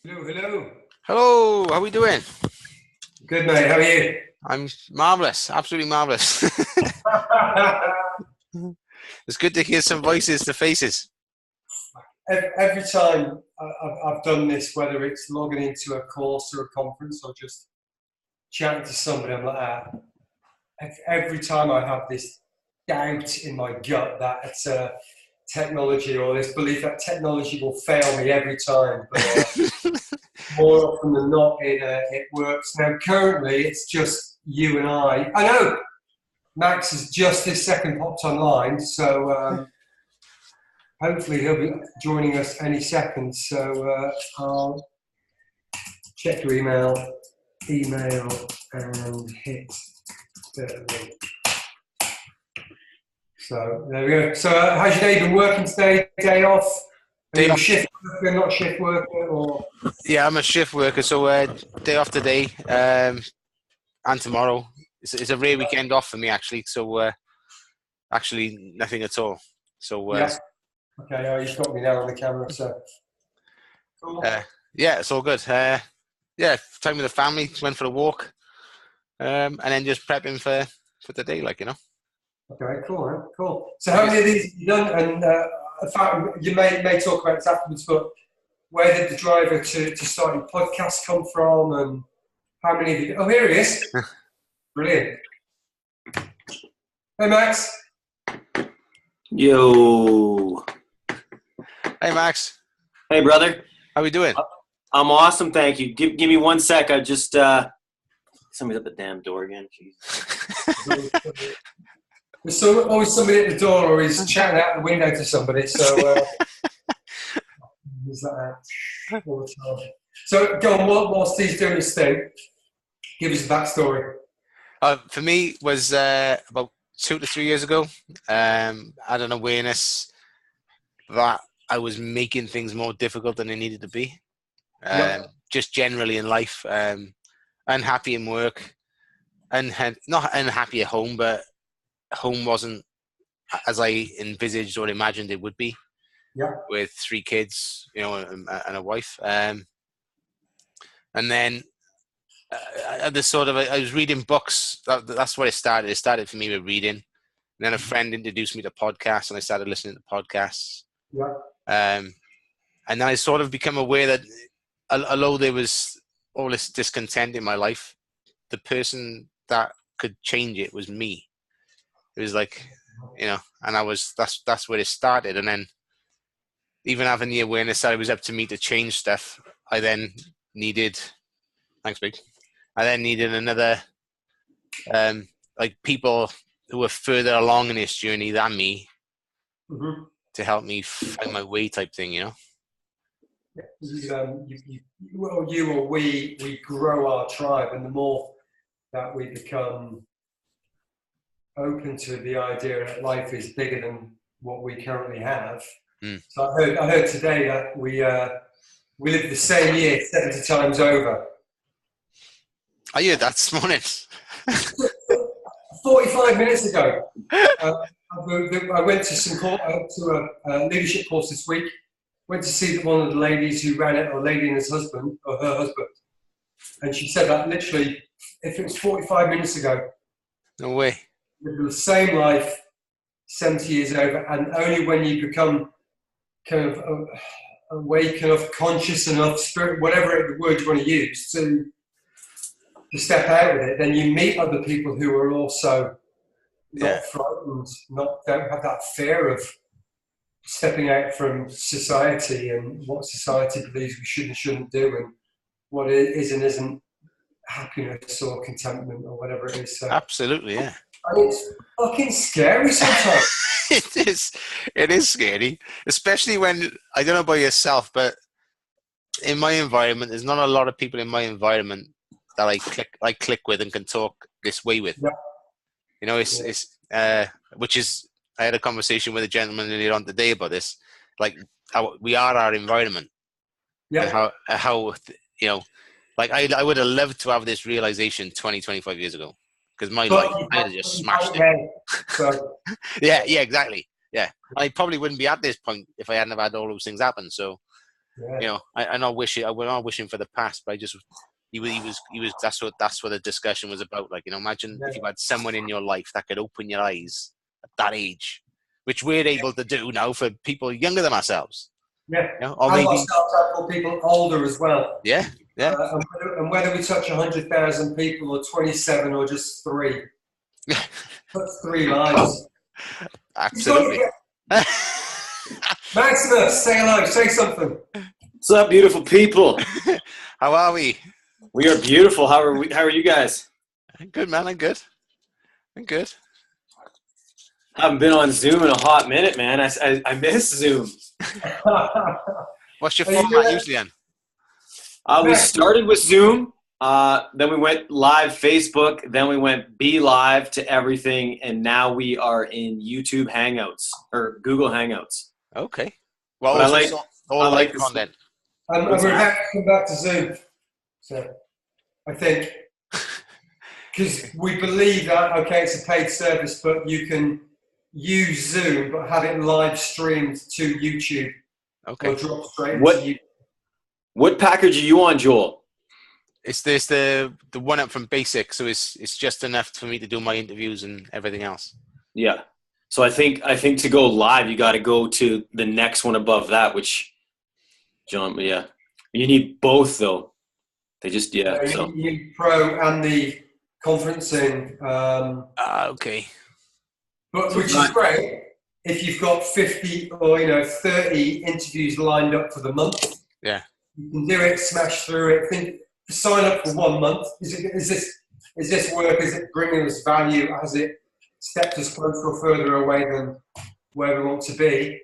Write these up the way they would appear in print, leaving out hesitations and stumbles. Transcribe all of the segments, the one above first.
Hello, hello. Hello, how are we doing? Good, mate. How are you? I'm marvellous, absolutely marvellous. It's good to hear some voices to faces. Every time I've done this, whether it's logging into a course or a conference or just chatting to somebody, I'm like, every time I have this doubt in my gut that it's technology, or this belief that technology will fail me every time. But more often than not, it works. Now, currently, it's just you and I. I know Max has just this second popped online, so hopefully he'll be joining us any second. So I'll check your email, and hit the link. So there we go. So how's your day been working today? Day off? Are you a shift worker, not shift worker, or? Yeah, I'm a shift worker, so day off today and tomorrow. It's a rare weekend off for me, actually. So actually nothing at all. So Yeah. Okay. Oh, you've got me now on the camera. So. Cool. yeah, it's all good. Yeah, time with the family. Went for a walk, and then just prepping for the day, like you know. Okay, cool, man. Cool. So how many of these have you done? And in fact, you may talk about this afterwards, but where did the driver to start your podcast come from, and how many of you? Oh, here he is. Brilliant. Hey, Max. Yo. Hey, Max. Hey, brother. How we doing? I'm awesome, thank you. Give me 1 sec. I just somebody's at the damn door again. Jeez. There's always somebody at the door, or he's chatting out the window to somebody. So is that all the time? So go on. Whilst he's doing his thing, give us a backstory. For me, was about 2 to 3 years ago. I had an awareness that I was making things more difficult than they needed to be. Just generally in life, unhappy in work, not unhappy at home, but home wasn't as I envisaged or imagined it would be. Yeah. With 3 kids, you know, and a wife, and then I was reading books. That's what it started. It started for me with reading. And then a friend introduced me to podcasts, and I started listening to podcasts. Yeah. And then I sort of become aware that although there was all this discontent in my life, the person that could change it was me. It was like, you know, and that's where it started. And then even having the awareness that it was up to me to change stuff, I then needed, thanks, Big. I then needed another, like people who were further along in this journey than me to help me find my way type thing, you know? You or we grow our tribe, and the more that we become open to the idea that life is bigger than what we currently have. So I heard today that we live the same year 70 times over. I heard that this morning. 45 minutes ago, I went to a leadership course this week. Went to see one of the ladies who ran it, or a lady and his husband, or her husband, and she said that literally, if it was 45 minutes ago, No way. live the same life 70 years over, and only when you become kind of awake enough, conscious enough, spirit, whatever the word you want to use, to step out with it, then you meet other people who are also not frightened, don't have that fear of stepping out from society and what society believes we should and shouldn't do, and what is and isn't happiness or contentment or whatever it is. So, absolutely, yeah. and it's fucking scary sometimes. It is scary, especially when, I don't know about yourself, but in my environment, there's not a lot of people in my environment that I click with and can talk this way with. Yeah. You know, which is, I had a conversation with a gentleman earlier on today about this, like how we are our environment. Yeah. And how you know, like I would have loved to have this realization 25 years ago, because my life, I had just smashed it. So. yeah, exactly. Yeah, I probably wouldn't be at this point if I hadn't have had all those things happen. So, Yeah. You know, I'm not wishing. We're not wishing for the past, but I just he was. That's what the discussion was about. Like, you know, imagine if you had someone in your life that could open your eyes at that age, which we're able to do now for people younger than ourselves. Yeah. You know? Or And maybe what's that for people older as well? yeah. And whether we touch 100,000 people or 27 or just 3, that's 3 lives. Absolutely. Maximus, say hello, say something. What's up, beautiful people? How are we? We are beautiful. How are you guys? Good, man. I'm good. I haven't been on Zoom in a hot minute, man. I miss Zoom. What's your Are you format good? usually then? We started with Zoom. Then we went live Facebook. Then we went Be Live to everything. And now we are in YouTube Hangouts or Google Hangouts. Okay. Well, But all I like live content. And we're back to come back to Zoom. So I think because we believe that it's a paid service, but you can use Zoom but have it live streamed to YouTube Okay. or drop straight into YouTube. What package are you on, Joel? It's this the one up from basic, so it's just enough for me to do my interviews and everything else. Yeah. So I think to go live, you got to go to the next one above that, which, John, yeah, you need both though. They just So You need Pro and the conferencing, Okay. but which is great if you've got 50 or 30 interviews lined up for the month. Yeah. You can do it, smash through it. Sign up for 1 month. Is this work? Is it bringing us value? Has it stepped us closer or further away than where we want to be?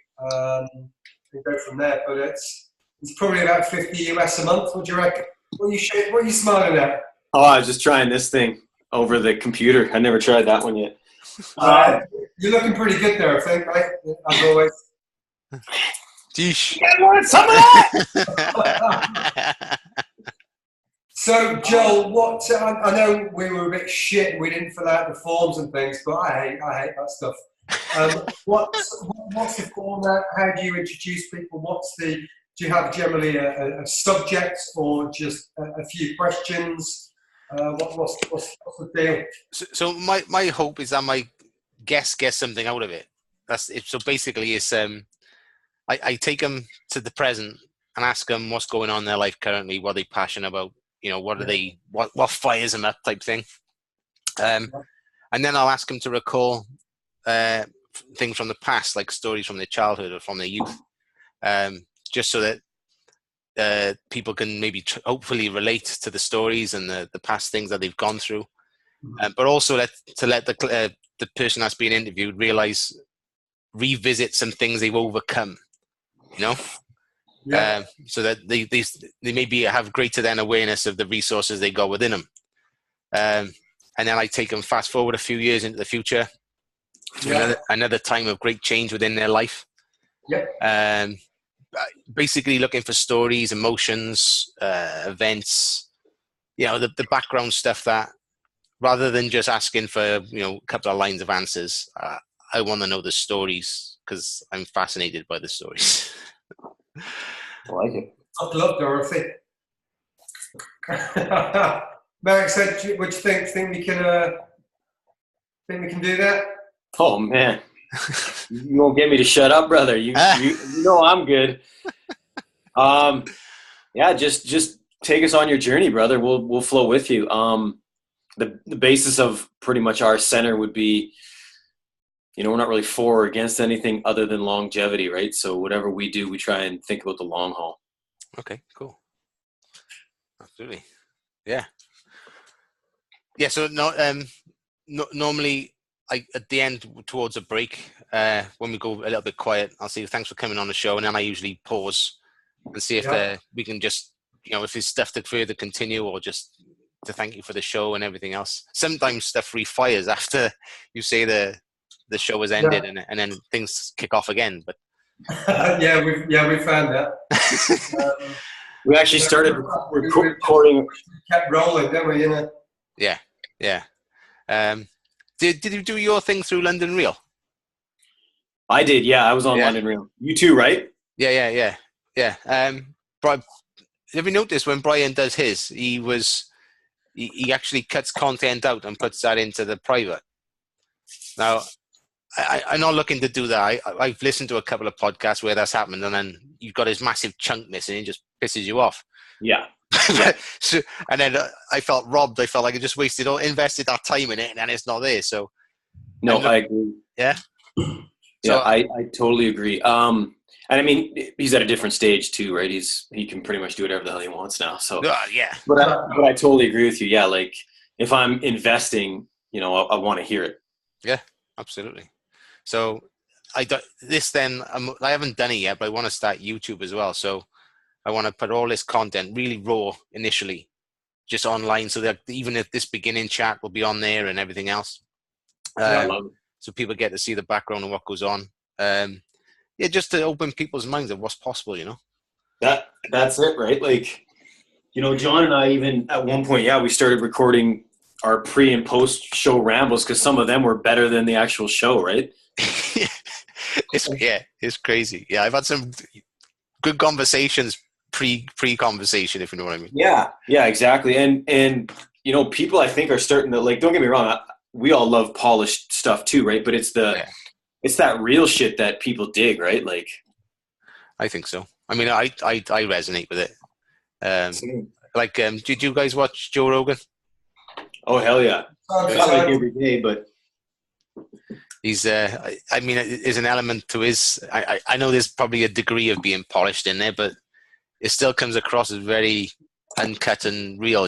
We go from there. But it's probably about 50 US a month. What do you reckon? What are you smiling at? Oh, I was just trying this thing over the computer. I never tried that one yet. You're looking pretty good there, I think, right? As always. Jeesh. Some of that. So, Joel, I know we were a bit shit. We didn't fill out the forms and things, but I hate that stuff. What's the format? How do you introduce people? Do you have generally a subject or just a few questions? What's the deal? So my hope is that my guests get something out of it. That's it. So basically, it's I take them to the present and ask them what's going on in their life currently, what they're passionate about. What are they? What fires them up, type thing. And then I'll ask them to recall things from the past, like stories from their childhood or from their youth, just so that people can maybe hopefully relate to the stories and the past things that they've gone through, but also to let the person that's being interviewed revisit some things they've overcome. Yeah. So that they maybe have greater than awareness of the resources they got within them. And then I take them fast forward a few years into the future to another time of great change within their life. Yep. Basically looking for stories, emotions, events, the background stuff that rather than just asking for, a couple of lines of answers, I want to know the stories because I'm fascinated by the stories. I like it. Tough luck, Dorothy. Max, what do you think? Think we can do that? Oh man, you won't get me to shut up, brother. You know I'm good. Yeah, just take us on your journey, brother. We'll flow with you. The basis of pretty much our center would be, we're not really for or against anything other than longevity, right? So whatever we do, we try and think about the long haul. Okay, cool. Absolutely. Yeah. Yeah. So normally at the end towards a break, when we go a little bit quiet, I'll say thanks for coming on the show, and then I usually pause and see if we can just, if there's stuff to further continue or just to thank you for the show and everything else. Sometimes stuff refires after you say the show has ended and then things kick off again. But we found that. We actually started recording. Kept rolling, didn't we? Yeah. Did you do your thing through London Real? I did. Yeah, I was on London Real. You too, right? Yeah. Brian, have you noticed when Brian does his, he actually cuts content out and puts that into the private. Now, I'm not looking to do that. I've listened to a couple of podcasts where that's happened, and then you've got this massive chunk missing, and it just pisses you off. Yeah. So, and then I felt robbed. I felt like I just invested that time in it, and then it's not there. So, no, I agree. Yeah. Yeah, So, I totally agree. And I mean, he's at a different stage too, right? He can pretty much do whatever the hell he wants now. So, yeah. But I totally agree with you. Yeah, like if I'm investing, I want to hear it. Yeah, absolutely. So I haven't done it yet, but I want to start YouTube as well. So I want to put all this content really raw initially, just online, so that even if this beginning chat will be on there and everything else, I love it. so people get to see the background and what goes on. Yeah, just to open people's minds of what's possible. That's it, right? Like, John and I even at one point, we started recording our pre and post show rambles because some of them were better than the actual show, right? It's crazy. Yeah, I've had some good conversations pre-conversation, if you know what I mean. Yeah, exactly. And people I think are starting to, like, don't get me wrong, we all love polished stuff too, right? But it's it's that real shit that people dig, right? Like, I think so. I mean, I resonate with it. Did you guys watch Joe Rogan? Oh, hell yeah. Not like every day, but he's I mean, there's an element to his, I know there's probably a degree of being polished in there, but it still comes across as very uncut and real,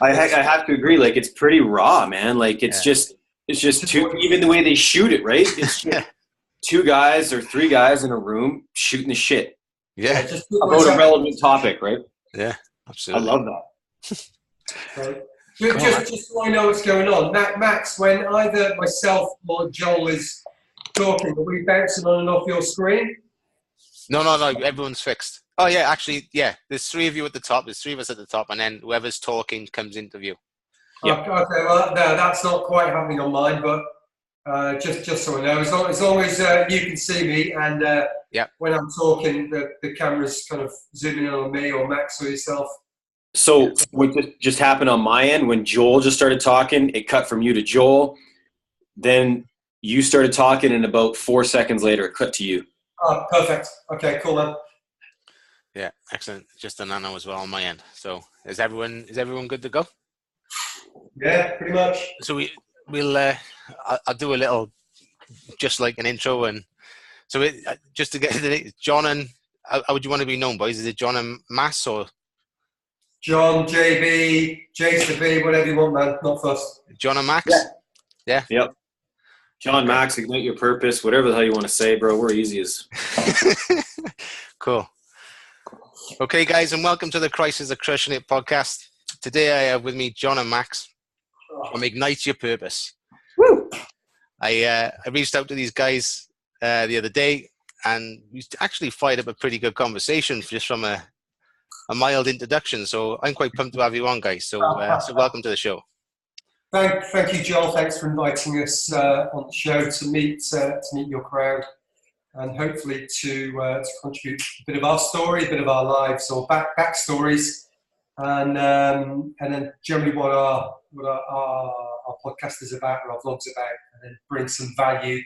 I have to agree. Like, it's pretty raw, man. Like, it's just two, even the way they shoot it, right? It's just two guys or three guys in a room shooting the shit. Yeah. Just about a relevant topic, right? Yeah, absolutely. I love that. Right. Just so I know what's going on, Max, when either myself or Joel is talking, are we bouncing on and off your screen? No, everyone's fixed. Oh, yeah, actually, yeah. There's three of you at the top. There's three of us at the top, and then whoever's talking comes into view. Yeah. Okay, well, no, that's not quite happening on mine, but just so I know, as long as you can see me, and when I'm talking, the camera's kind of zooming in on me or Max or yourself. So what just happened on my end, when Joel just started talking, it cut from you to Joel. Then you started talking, and about 4 seconds later, it cut to you. Oh, perfect. Okay, cool, man. Yeah, excellent. Just a nano as well on my end. So is everyone good to go? Yeah, pretty much. So we'll I'll do a little, just like an intro, and so just to get to the John and how would you want to be known, boys? Is it John and Mass or John, JB, J to B, whatever you want, man. Not fussed. John and Max? Yeah. Yep. John, Max, ignite your purpose. Whatever the hell you want to say, bro. We're easy as. Cool. Okay, guys, and welcome to the Crisis of Crushing It podcast. Today I have with me John and Max from Ignite Your Purpose. Woo! I reached out to these guys the other day, and we actually fired up a pretty good conversation just from a mild introduction. So I'm quite pumped to have you on, guys. So welcome to the show. Thank you, Joel. Thanks for inviting us on the show to meet your crowd, and hopefully to contribute a bit of our story, a bit of our lives, or backstories, and then generally what our podcast is about, or our vlog's about, and then bring some value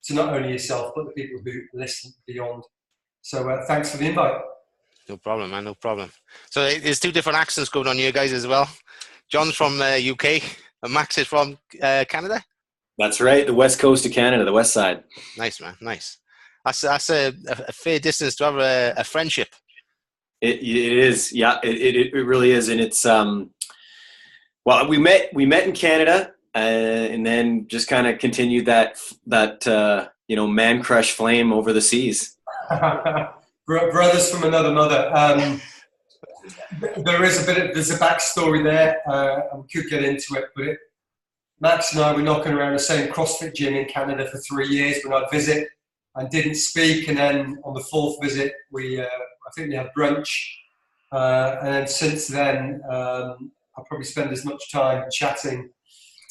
to not only yourself but the people who listen beyond. So thanks for the invite. No problem, man. No problem. So there's two different accents going on here, guys, as well. John's from UK, and Max is from Canada. That's right. The west coast of Canada, the west side. Nice, man. Nice. That's a fair distance to have a friendship. It is. Yeah, it really is. And it's, well, we met in Canada, and then just kind of continued that man crush flame over the seas. Brothers from another mother. There's a backstory there, and we could get into it, but Max and I were knocking around the same CrossFit gym in Canada for 3 years when I'd visit and didn't speak, and then on the fourth visit I think we had brunch, and then since then I probably spend as much time chatting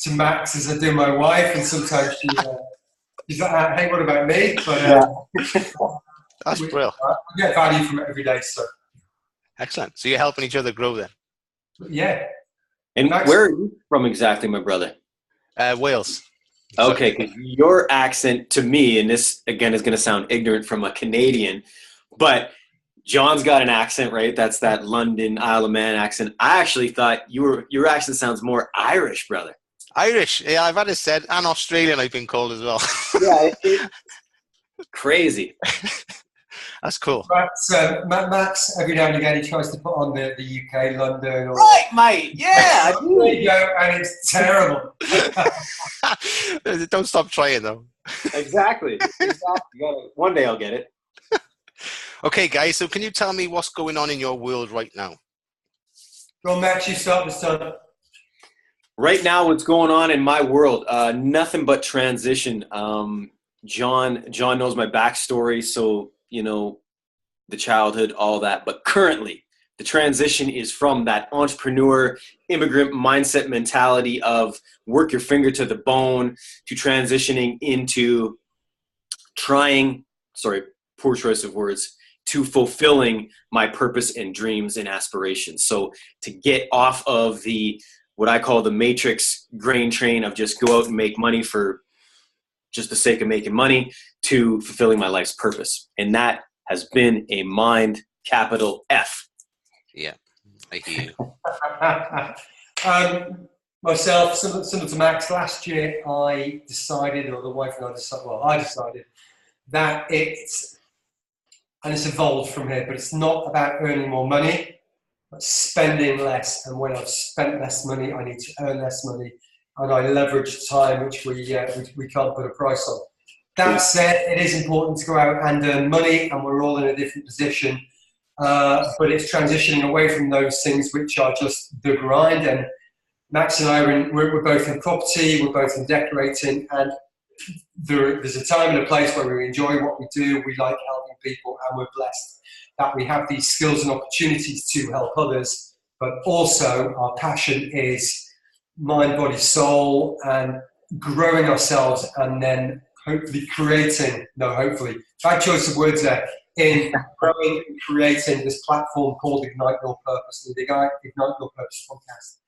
to Max as I do my wife, and sometimes she's like, hey, what about me? But that's brilliant. I get value from it every day, so. Excellent. So you're helping each other grow then. Yeah. And Max- where are you from exactly, my brother? Wales. Okay, 'cause your accent to me, and this again is going to sound ignorant from a Canadian, but John's got an accent, right? That's that London, Isle of Man accent. I actually thought your accent sounds more Irish, brother. Irish. Yeah, I've had it said, and Australian I've been called as well. Yeah, crazy. That's cool. Max, every now and again, he tries to put on the UK, London. Or, Right, mate. Yeah. there you go, and it's terrible. Don't stop trying, though. Exactly. One day I'll get it. Okay, guys, so can you tell me what's going on in your world right now? Go on, Max, you start this time. Right now, what's going on in my world? Nothing but transition. John knows my backstory, so you know the childhood, all that. But currently, the transition is from that entrepreneur, immigrant mindset mentality of work your finger to the bone to transitioning into poor choice of words, to fulfilling my purpose and dreams and aspirations. So to get off of what I call the matrix grain train of just go out and make money for just the sake of making money, to fulfilling my life's purpose. And that has been a mind capital F. Yeah, I hear you. Myself, similar to Max, last year I decided, or the wife and I decided that it's evolved from here, but it's not about earning more money, but spending less. And when I've spent less money, I need to earn less money. And I leverage time, which we can't put a price on. That said, it is important to go out and earn money, and we're all in a different position. But it's transitioning away from those things which are just the grind. And Max and I, we're both in property, we're both in decorating, and there's a time and a place where we enjoy what we do, we like helping people, and we're blessed that we have these skills and opportunities to help others. But also our passion is mind, body, soul, and growing ourselves, and then bad choice of words there, in growing and creating this platform called Ignite Your Purpose, the Ignite Your Purpose podcast,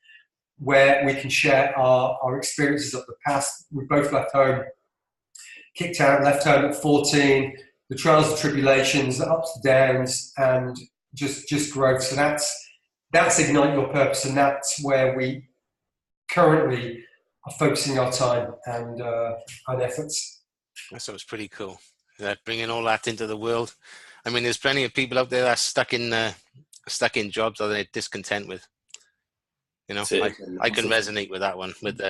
where we can share our experiences of the past. We both left home at 14, the trials and tribulations, the ups and downs, and just growth. So that's Ignite Your Purpose, and that's where we currently are focusing our time and efforts. That sounds pretty cool. Bringing all that into the world. I mean, there's plenty of people out there that are stuck in jobs that they're discontent with. You know, I can resonate with that one, with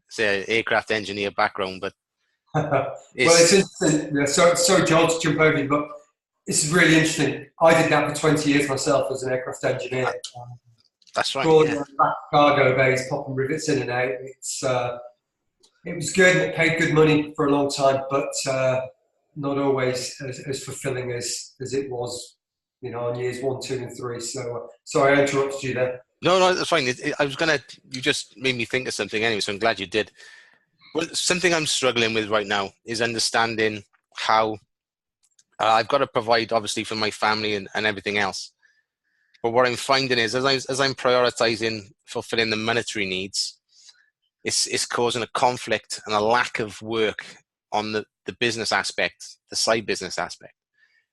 say, an aircraft engineer background, but it's interesting. Yeah, sorry, John, to jump over you, but it's really interesting. I did that for 20 years myself as an aircraft engineer. That's right. Back cargo bays, popping rivets in and out. It was good. It paid good money for a long time, but not always as fulfilling as it was, on years 1, 2, and 3. So sorry, I interrupted you there. No, that's fine. You just made me think of something anyway, so I'm glad you did. Well, something I'm struggling with right now is understanding how I've got to provide, obviously, for my family and everything else. But what I'm finding is, as I'm prioritizing fulfilling the monetary needs, it's causing a conflict and a lack of work on the business aspect, the side business aspect.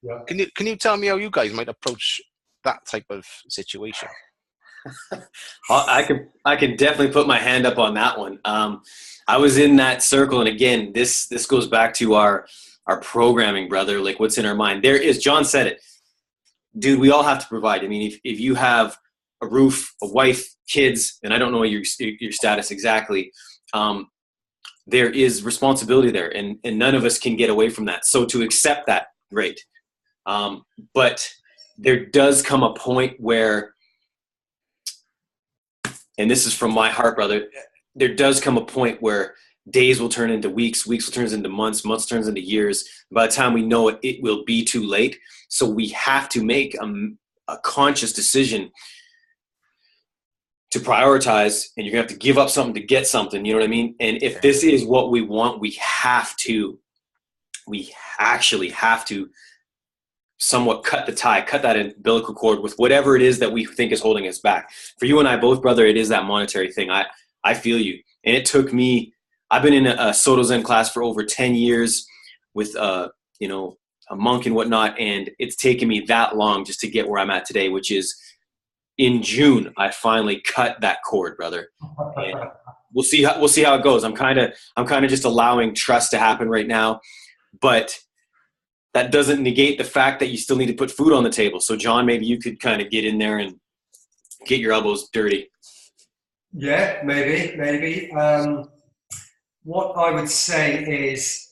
Yeah. Can you tell me how you guys might approach that type of situation? I can definitely put my hand up on that one. I was in that circle, and again, this goes back to our programming, brother. Like, what's in our mind? There is, John said it, dude. We all have to provide. I mean, if you have a roof, a wife, kids, and I don't know your status exactly, there is responsibility there, and none of us can get away from that. So to accept that, great. But there does come a point where, and this is from my heart, brother, there does come a point where days will turn into weeks, weeks will turn into months, months turns into years. By the time we know it, it will be too late. So we have to make a conscious decision to prioritize, and you're gonna have to give up something to get something, you know what I mean? And if this is what we want, we actually have to somewhat cut the tie, cut that umbilical cord with whatever it is that we think is holding us back. For you and I both, brother, it is that monetary thing. I feel you. And it took me, I've been in a Soto Zen class for over 10 years with, you know, a monk and whatnot. And it's taken me that long just to get where I'm at today, which is in June, I finally cut that cord, brother. And we'll see how it goes. I'm kind of just allowing trust to happen right now, but that doesn't negate the fact that you still need to put food on the table. So John, maybe you could kind of get in there and get your elbows dirty. Yeah, maybe. What I would say is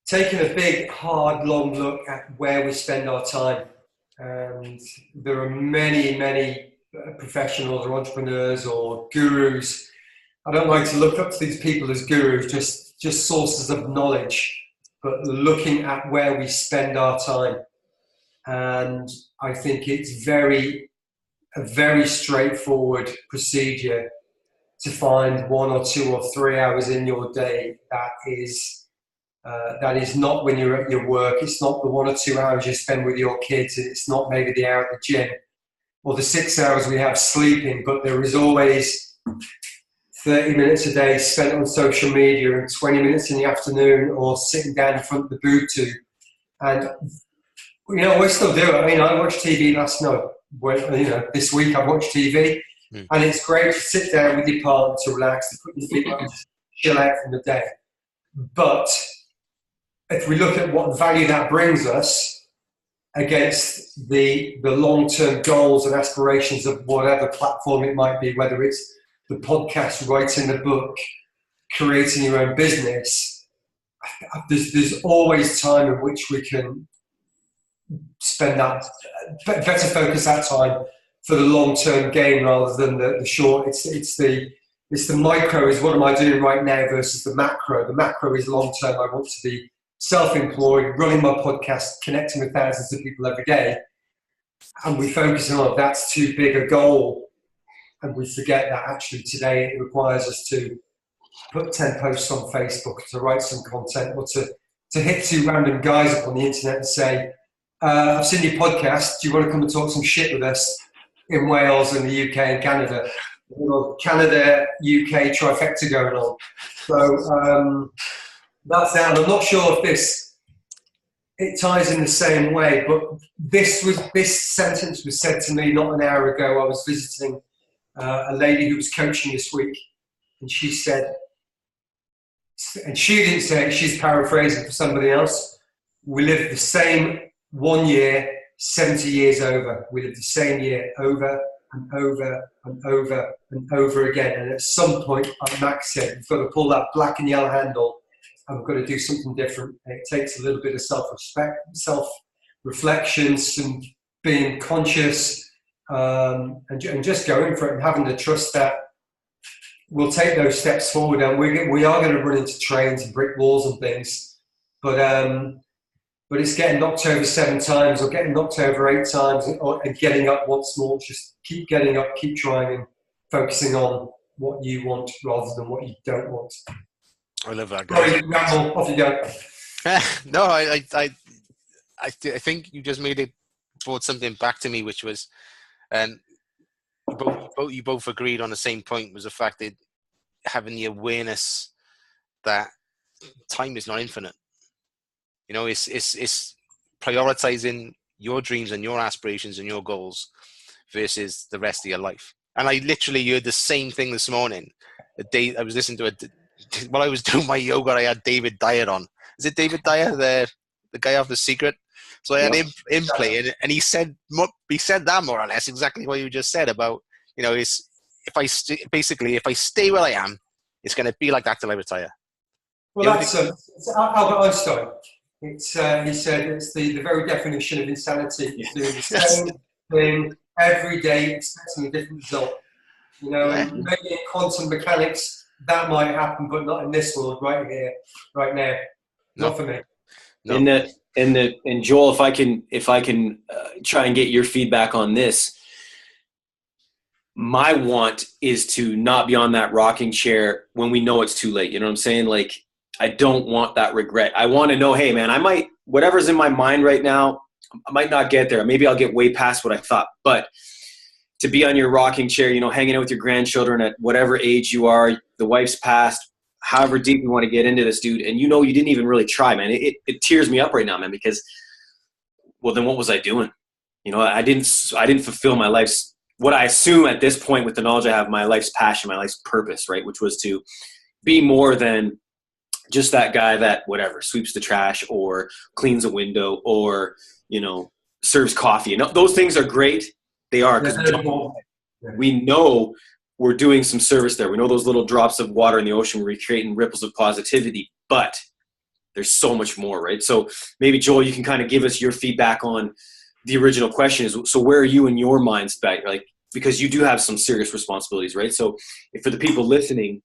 taking a big, hard, long look at where we spend our time. And there are many professionals or entrepreneurs or gurus. I don't like to look up to these people as gurus, just sources of knowledge, but looking at where we spend our time. And I think it's a very straightforward procedure to find 1 or 2 or 3 hours in your day that is not when you're at your work. It's not the 1 or 2 hours you spend with your kids. It's not maybe the hour at the gym or the 6 hours we have sleeping, but there is always 30 minutes a day spent on social media and 20 minutes in the afternoon or sitting down in front of the booth tube. And, you know, we still do it. I mean, I watched TV last night. This week I watched TV, and it's great to sit down with your partner to relax, to put your feet up and just chill out from the day. But if we look at what value that brings us against the long-term goals and aspirations of whatever platform it might be, whether it's the podcast, writing the book, creating your own business, there's always time in which we can spend that, better focus that time for the long-term gain rather than the short. It's the micro is what am I doing right now versus the macro. The macro is long-term. I want to be self-employed, running my podcast, connecting with thousands of people every day. And we focus on that's too big a goal. And we forget that actually today it requires us to put 10 posts on Facebook, to write some content, or to hit 2 random guys up on the internet and say, I've seen your podcast. Do you want to come and talk some shit with us in Wales and the UK and Canada? Canada, UK trifecta going on. So that's that. I'm not sure if it ties in the same way, but this sentence was said to me not an hour ago. I was visiting a lady who was coaching this week, and she said, and she didn't say it, she's paraphrasing for somebody else, we live the same 1 year 70 years over. We live the same year over and over and over and over again. And at some point, like Max said, we've got to pull that black and yellow handle, and we've got to do something different. And it takes a little bit of self-respect, self-reflection, some being conscious, and just going for it and having the trust that we'll take those steps forward. And we are going to run into trains and brick walls and things, but it's getting knocked over 7 times or getting knocked over 8 times and getting up once more. Just keep getting up, keep trying, and focusing on what you want rather than what you don't want. I love that. Sorry, ramble, off you go. No, I think you just brought something back to me, which was, you both agreed on the same point, was the fact that having the awareness that time is not infinite. You know, it's prioritizing your dreams and your aspirations and your goals versus the rest of your life. And I literally heard the same thing this morning. I was listening to it while I was doing my yoga. I had David Dyer on. Is it David Dyer, the guy off The Secret? So I had him play, and he said that more or less exactly what you just said about, you know, if I stay where I am, it's going to be like that till I retire. Well, that's Albert Einstein. He said it's the very definition of insanity. It's doing the same thing every day, expecting a different result. You know, and maybe in quantum mechanics that might happen, but not in this world, right here, right now. Not for me. No. And Joel, if I can try and get your feedback on this, my want is to not be on that rocking chair when we know it's too late. You know what I'm saying? Like, I don't want that regret. I want to know, hey man, I might, whatever's in my mind right now, I might not get there. Maybe I'll get way past what I thought, but to be on your rocking chair, you know, hanging out with your grandchildren at whatever age you are, the wife's passed, however deep you want to get into this, dude, and you know you didn't even really try, man. It tears me up right now, man, because, well, then what was I doing? You know, I didn't fulfill my life's, what I assume at this point with the knowledge I have, my life's passion, my life's purpose, right, which was to be more than just that guy that whatever sweeps the trash or cleans a window or, you know, serves coffee. And those things are great. They are, because we know we're doing some service there. We know those little drops of water in the ocean, we're creating ripples of positivity, but there's so much more, right? So maybe, Joel, you can kind of give us your feedback on the original question is, so where are you in your mind's back? Like, because you do have some serious responsibilities, right? So if for the people listening,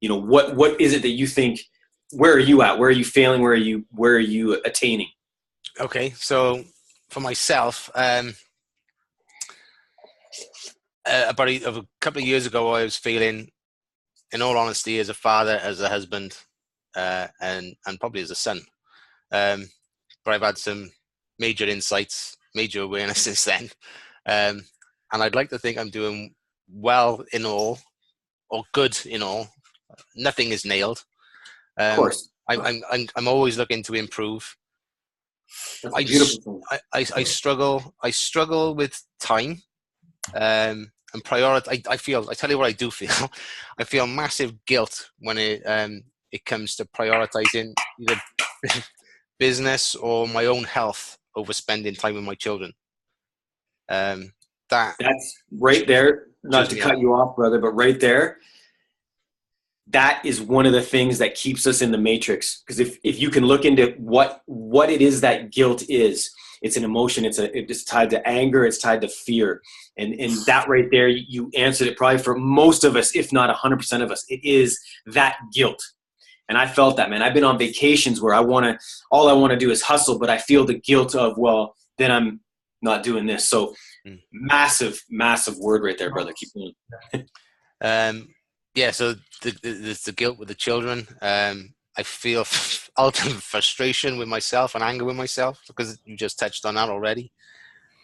you know, what is it that you think, where are you at? Where are you failing? Where are you attaining? Okay. So for myself, about a couple of years ago, I was feeling, in all honesty, as a father, as a husband, and probably as a son. But I've had some major insights, major awareness since then. And I'd like to think I'm doing well in all, or good in all. Nothing is nailed. Of course. I'm always looking to improve. That's a beautiful thing. I struggle with time. And prioritize. I tell you what I do feel. I feel massive guilt when it comes to prioritizing either business or my own health over spending time with my children. That's right there. Not to cut you off, brother, but right there, that is one of the things that keeps us in the matrix. Because if you can look into what it is that guilt is, it's an emotion. It's tied to anger. It's tied to fear. And that right there, you answered it probably for most of us, if not 100% of us. It is that guilt. And I felt that, man. I've been on vacations where all I want to do is hustle, but I feel the guilt of, well, then I'm not doing this. So massive, massive word right there, brother. Keep going. Yeah, so there's the guilt with the children. I feel ultimate frustration with myself and anger with myself, because you just touched on that already.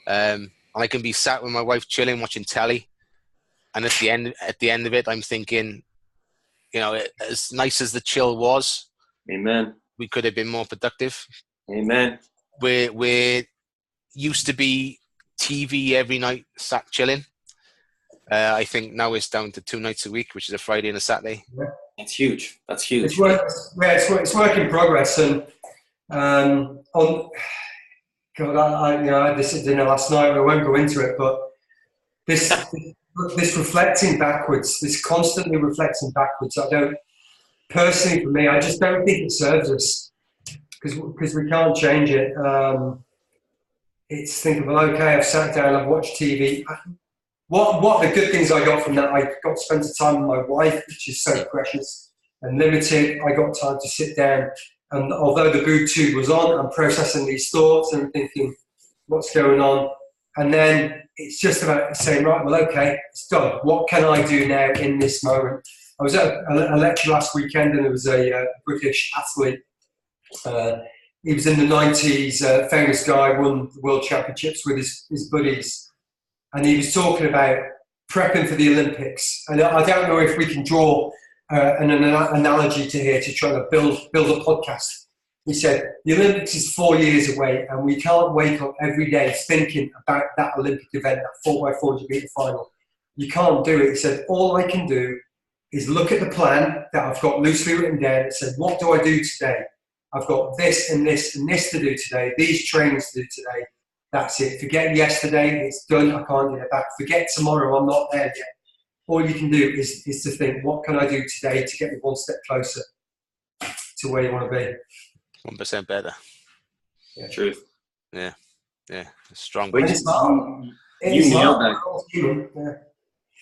And I can be sat with my wife chilling, watching telly, and at the end of it, I'm thinking, you know, as nice as the chill was, amen, we could have been more productive. Amen. We're used to be TV every night, sat chilling. I think now it's down to 2 nights a week, which is a Friday and a Saturday. Yeah. It's huge. That's huge. It's work in progress, and on. God, I had this at dinner last night. I won't go into it, but this reflecting backwards, this constantly reflecting backwards. I don't personally, for me, I just don't think it serves us, because we can't change it. It's thinking, well, okay, I've sat down, I've watched TV. What the good things I got from that? I got to spend some time with my wife, which is so precious and limited. I got time to sit down, and although the boob tube was on, I'm processing these thoughts and thinking, what's going on? And then it's just about saying, right, well, okay, it's done. What can I do now in this moment? I was at a lecture last weekend, and there was a British athlete. He was in the 90s, famous guy, won the world championships with his buddies. And he was talking about prepping for the Olympics. And I don't know if we can draw an analogy to here to try to build a podcast. He said, the Olympics is 4 years away, and we can't wake up every day thinking about that Olympic event, that 4x4 meter final. You can't do it. He said, all I can do is look at the plan that I've got loosely written down and say, what do I do today? I've got this and this and this to do today, these trainings to do today. That's it. Forget yesterday, it's done, I can't get it back. Forget tomorrow, I'm not there yet. All you can do is to think, what can I do today to get me one step closer to where you want to be? 1% better. Yeah. Truth. Yeah. Strong. You nailed that. Yeah.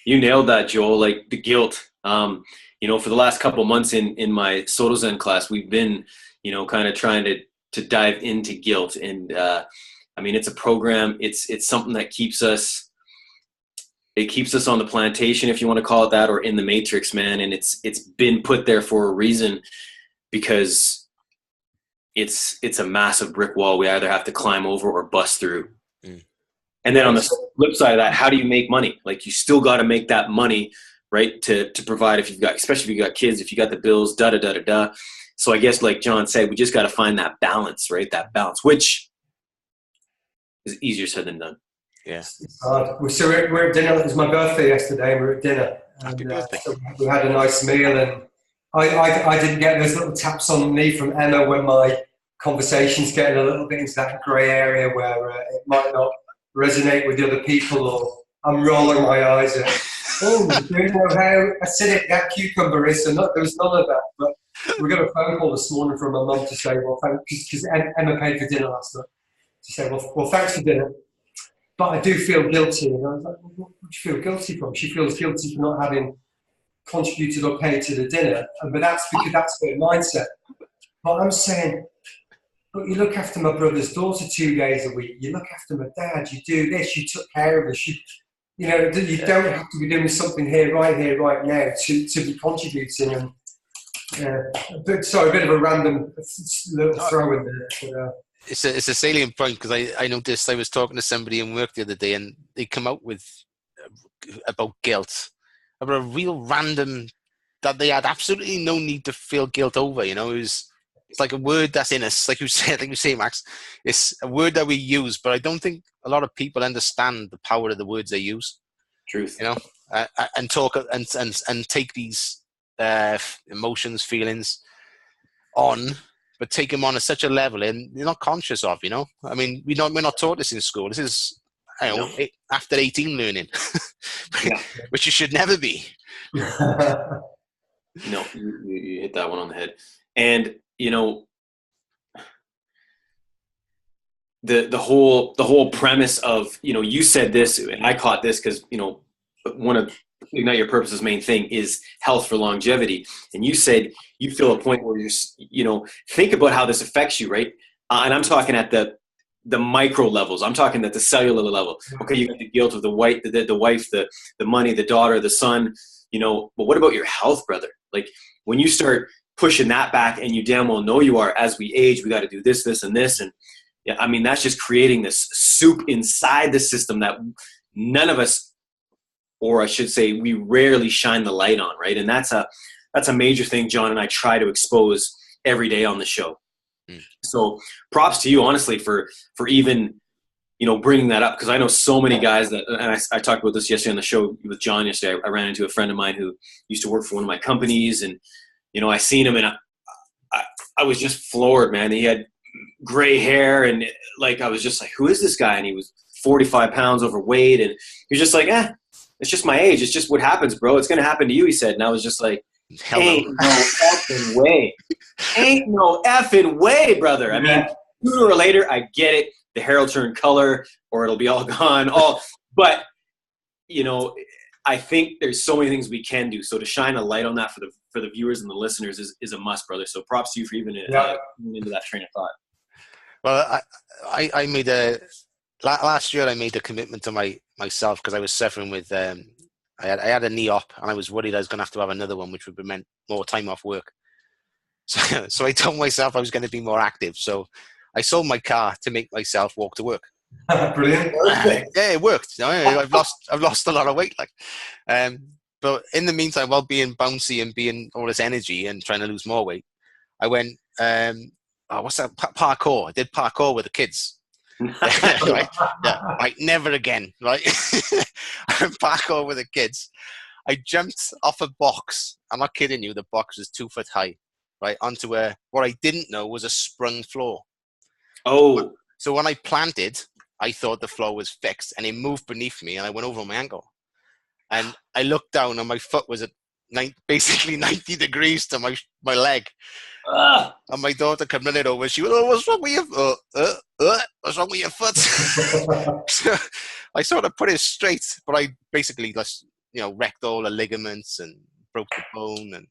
You nailed that, Joel. Like the guilt. You know, for the last couple of months in my Soto Zen class, we've been, you know, kind of trying to dive into guilt. And I mean, it's a program. It's something that keeps us on the plantation, if you want to call it that, or in the matrix, man. And it's been put there for a reason. because it's a massive brick wall we either have to climb over or bust through. And then on the flip side of that, how do you make money? Like, you still got to make that money, right? To provide, if you've got, especially if you got kids, if you got the bills, da da da da da. So I guess, like John said, we just got to find that balance, right? That balance, which is easier said than done. Yeah. So we're at dinner. It was my birthday yesterday, and we were at dinner. Happy And, birthday. so we had a nice meal, and I didn't get those little taps on me from Emma when my conversation's getting a little bit into that grey area where it might not resonate with the other people, or I'm rolling my eyes at, do you know how acidic that cucumber is? So there was none of that. But we got a phone call this morning from my mum to say, well, because Emma paid for dinner last night, to say, well, thanks for dinner, but I do feel guilty. And I was like, well, what do you feel guilty from? She feels guilty for not having contributed or paid to the dinner, but that's because that's their mindset. But I'm saying, but you look after my brother's daughter 2 days a week. You look after my dad. You do this. You took care of us. You don't have to be doing something right here, right now to be contributing. And sorry, a bit of a random little throw in there. But, it's a salient point, because I noticed I was talking to somebody in work the other day, and they come out with about guilt, about a real random that they had absolutely no need to feel guilt over. It's like a word that's in us, like you say, Max. It's a word that we use, but I don't think a lot of people understand the power of the words they use. Truth. And talk and take these emotions, feelings on, but take them on at such a level, and you're not conscious of. I mean, we're not taught this in school. This is after 18 learning, which you should never be. No, you hit that one on the head. And the whole premise of, you said this, and I caught this because, one of Ignite Your Purpose's main thing is health for longevity. And you said you feel a point where you're, think about how this affects you, right? And I'm talking at the micro levels. I'm talking at the cellular level. Okay, you got the guilt of the wife, the money, the daughter, the son, but what about your health, brother? Like, when you start pushing that back, and you damn well know you are, as we age, we got to do this, this, and this. And yeah, I mean, that's just creating this soup inside the system that none of us, or I should say, we rarely shine the light on, right? And that's a major thing John and I try to expose every day on the show. So props to you, honestly, for even, bringing that up, because I know so many guys that, and I talked about this yesterday on the show with John yesterday. I ran into a friend of mine who used to work for one of my companies, and I seen him, and I was just floored, man. He had gray hair, and I was just like, who is this guy? And he was 45 pounds overweight, and he was just like, it's just my age. It's just what happens, bro. It's going to happen to you, he said. And I was just like, ain't no effing way. Ain't no effing way, brother. I mean, sooner or later, I get it. The hair will turn color, or it'll be all gone. But, I think there's so many things we can do. So to shine a light on that for the viewers and the listeners is a must, brother. So props to you for even into that train of thought. Well, I made last year I made a commitment to myself, because I was suffering with I had a knee op, and I was worried I was going to have another one, which would have meant more time off work. So I told myself I was going to be more active. So I sold my car to make myself walk to work. Brilliant. Yeah, it worked. I've lost a lot of weight, but in the meantime, while being bouncy and being all this energy and trying to lose more weight, I went what's that, parkour. I did parkour with the kids. Right? Yeah, like never again, right? Parkour with the kids. I jumped off a box. I'm not kidding you. The box was 2 foot high, right, onto what I didn't know was a sprung floor. Oh. So when I planted, I thought the floor was fixed, and it moved beneath me, and I went over my ankle. And I looked down, and my foot was at basically 90 degrees to my leg. And my daughter came running over. She went, what's wrong with your what's wrong with your foot? So I sort of put it straight, but I basically just, wrecked all the ligaments and broke the bone.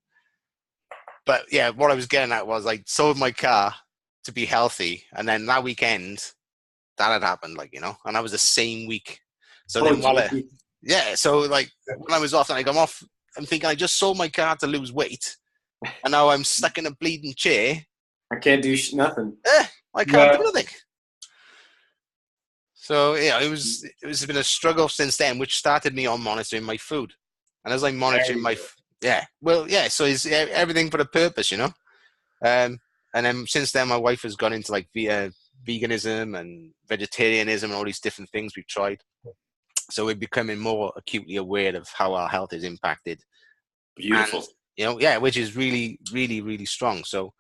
But yeah, what I was getting at was I sold my car to be healthy, and then that weekend that had happened, and that was the same week. So then so when I was off, and I come off, I'm thinking I just sold my car to lose weight, and now I'm stuck in a bleeding chair. I can't do nothing. I can't do Yeah. nothing. So yeah, it's been a struggle since then, which started me on monitoring my food. And as I'm monitoring so it's everything for a purpose, you know. And then since then, my wife has gone into like veganism and vegetarianism and all these different things we've tried. So we're becoming more acutely aware of how our health is impacted. Beautiful. And, you know, yeah, which is really, really, really strong. So,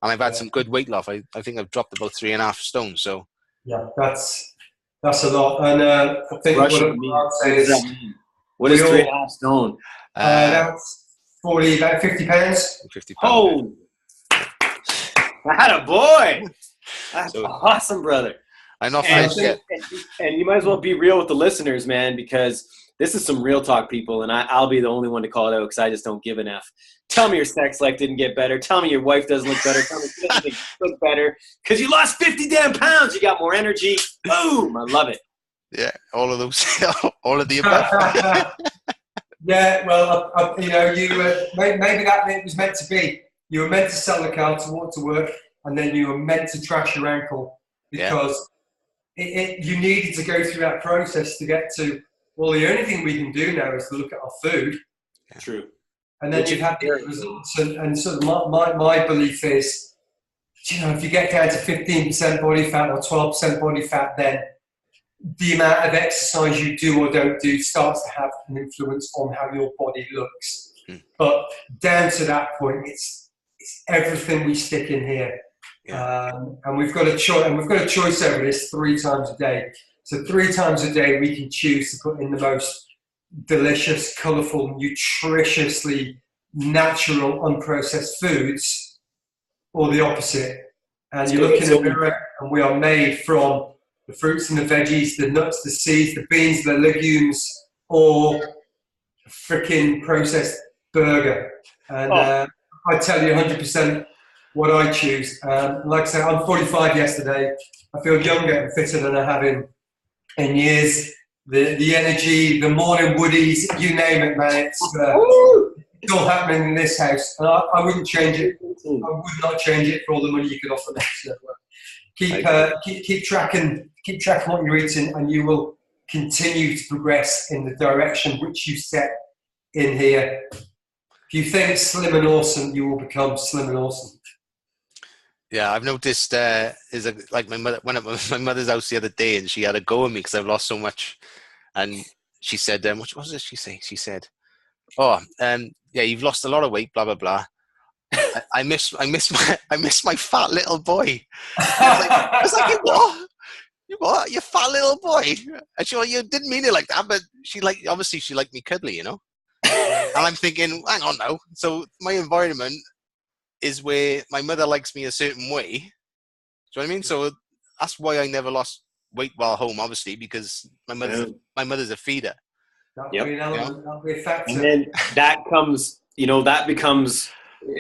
and I've had some good weight loss. I think I've dropped about 3.5 stone. So Yeah, that's a lot. And I think Russian what meat. I'd say is What is we all- 3.5 stone? that's about 50 pounds. 50 pounds. Oh, that a boy. That's So- awesome, brother. I'm not And, finished yet. and you might as well be real with the listeners, man, because this is some real talk, people, and I'll be the only one to call it out because I just don't give an F. Tell me your sex life didn't get better. Tell me your wife doesn't look better. Tell me she doesn't look better because you lost 50 damn pounds. You got more energy. Boom. I love it. Yeah, all of those, all of the above. Yeah, well, you know, maybe that it was meant to be. You were meant to sell the car to walk to work, and then you were meant to trash your ankle because you needed to go through that process to get to. Well, the only thing we can do now is to look at our food, True. and then you've had the results. And sort of my belief is, you know, if you get down to 15% body fat or 12% body fat, then the amount of exercise you do or don't do starts to have an influence on how your body looks. But down to that point, it's everything we stick in here. And we've got a choice, and we've got a choice over this 3 times a day. So 3 times a day, we can choose to put in the most delicious, colourful, nutritiously natural, unprocessed foods, or the opposite. And you look in the mirror, and we are made from the fruits and the veggies, the nuts, the seeds, the beans, the legumes, or a freaking processed burger. And I tell you 100% what I choose. Like I said, I'm 45 yesterday. I feel younger and fitter than I have in years. The energy, the morning woodies, you name it, man. It's all happening in this house. And I wouldn't change it. I would not change it for all the money you could offer me. So, keep tracking what you're eating, and you will continue to progress in the direction which you set in here. If you think slim and awesome, you will become slim and awesome. Yeah, I've noticed like my mother went up at my mother's house the other day, and she had a go at me because I've lost so much. And she said, what was it she say? She said, yeah, you've lost a lot of weight, blah blah blah. I miss my fat little boy. I was like, you what? You fat little boy? And she went, you didn't mean it like that, but obviously she liked me cuddly, you know. And I'm thinking, hang on now. So my environment is where my mother likes me a certain way. Do you know what I mean? So that's why I never lost weight while home, obviously, because my mother's a feeder. That'll be an element. That'll be a factor. And then that becomes,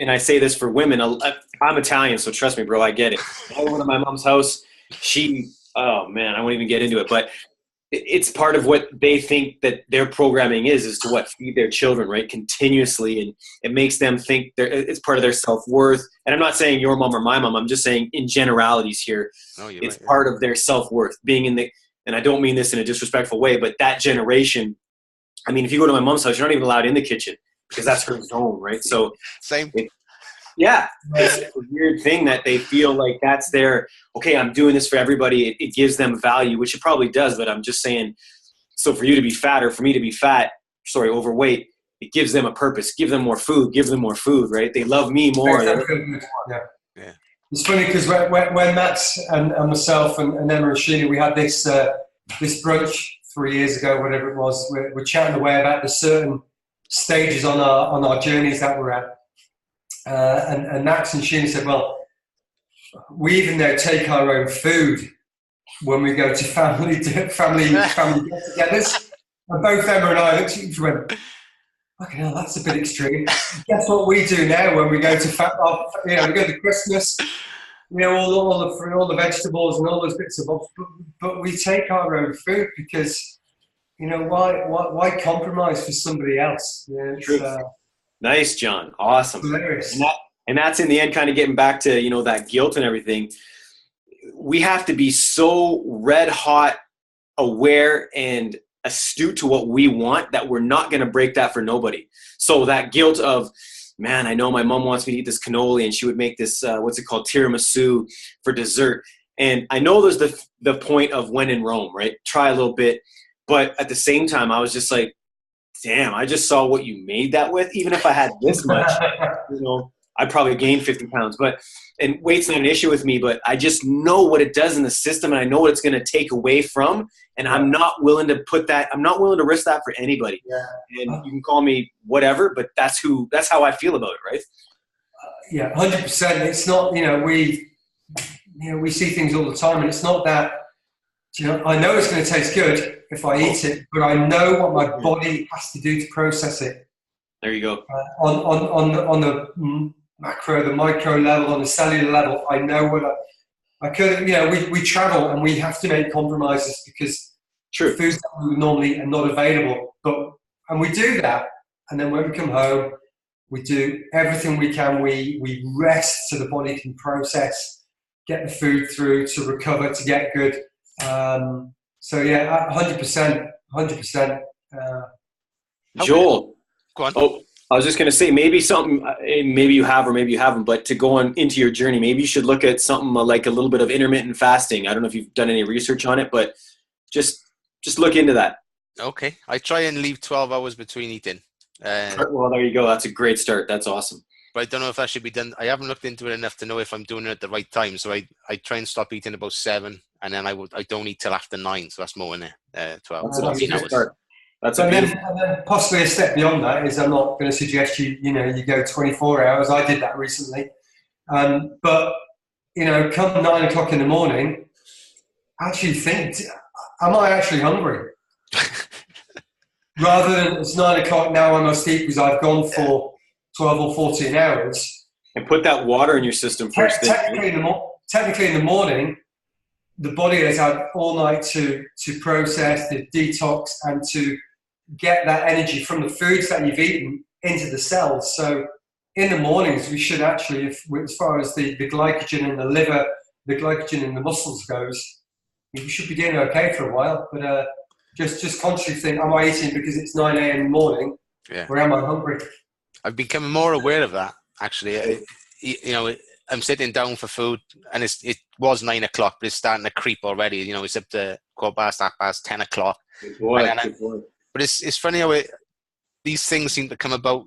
and I say this for women, I'm Italian, so trust me, bro, I get it. I went to my mom's house. Oh man, I won't even get into it, but it's part of what they think that their programming is to feed their children, right, continuously, and it makes them think it's part of their self-worth. And I'm not saying your mom or my mom, I'm just saying in generalities here, it's part of their self-worth being and I don't mean this in a disrespectful way, but that generation, I mean, if you go to my mom's house, you're not even allowed in the kitchen because that's her zone, right? So same. It's a weird thing that they feel like that's their, okay, I'm doing this for everybody. It gives them value, which it probably does, but I'm just saying, so for you to be fat or for me to be overweight, it gives them a purpose. Give them more food, right? They love me more. Yeah. It's funny because when Max and myself and Emma and Sheena, we had this brunch 3 years ago, whatever it was, we're chatting away about the certain stages on our journeys that we're at. And Max and Sheena said, well, we even now take our own food when we go to family get-togethers. And both Emma and I looked at each other and went, okay, hell, that's a bit extreme. Guess what we do now when we go to we go to Christmas, all the vegetables and all those bits of bobs, but we take our own food because, why compromise for somebody else? True. Nice, John. Awesome. Hilarious. And that's in the end kind of getting back to, you know, that guilt and everything. We have to be so red hot aware and astute to what we want that we're not going to break that for nobody. So that guilt of, man, I know my mom wants me to eat this cannoli and she would make this, what's it called, tiramisu for dessert. And I know there's the point of when in Rome, right? Try a little bit. But at the same time, I was just like, damn, I just saw what you made that with. Even if I had this much, you know, I'd probably gain 50 pounds. And weight's not an issue with me, but I just know what it does in the system and I know what it's going to take away from. And I'm not willing to I'm not willing to risk that for anybody. Yeah. And you can call me whatever, but that's how I feel about it, right? Yeah, 100%. It's not, we see things all the time, and it's not that, I know it's going to taste good if I eat it, but I know what my body has to do to process it. There you go. On the macro, the micro level, on the cellular level, I know what I could, we travel and we have to make compromises because foods that we normally are not available. And we do that. And then when we come home, we do everything we can. We rest so the body can process, get the food through to recover, to get good. So yeah, 100%. Joel. Go on. Oh, I was just going to say, maybe something, maybe you have or maybe you haven't, but to go on into your journey, maybe you should look at something like a little bit of intermittent fasting. I don't know if you've done any research on it, but just look into that. Okay. I try and leave 12 hours between eating. Well, there you go. That's a great start. That's awesome. But I don't know if that should be done. I haven't looked into it enough to know if I'm doing it at the right time. So I try and stop eating about 7, and then I don't eat till after 9. So that's more in 12. That's a good start. That's and then possibly a step beyond that is, I'm not going to suggest you go 24 hours. I did that recently. But, come 9 o'clock in the morning, actually think, am I actually hungry? Rather than it's 9 o'clock, now I must eat because I've gone for 12 or 14 hours. And put that water in your system first thing. Technically in the morning, the body has had all night to process, to detox, and to get that energy from the foods that you've eaten into the cells. So in the mornings, we should actually, as far as the glycogen in the liver, the glycogen in the muscles goes, we should be doing okay for a while. But just consciously think, am I eating because it's 9 a.m. in the morning, or am I hungry? I've become more aware of that, actually. I'm sitting down for food, and it was 9 o'clock, but it's starting to creep already. It's up to 10 o'clock. Good boy. But it's funny how these things seem to come about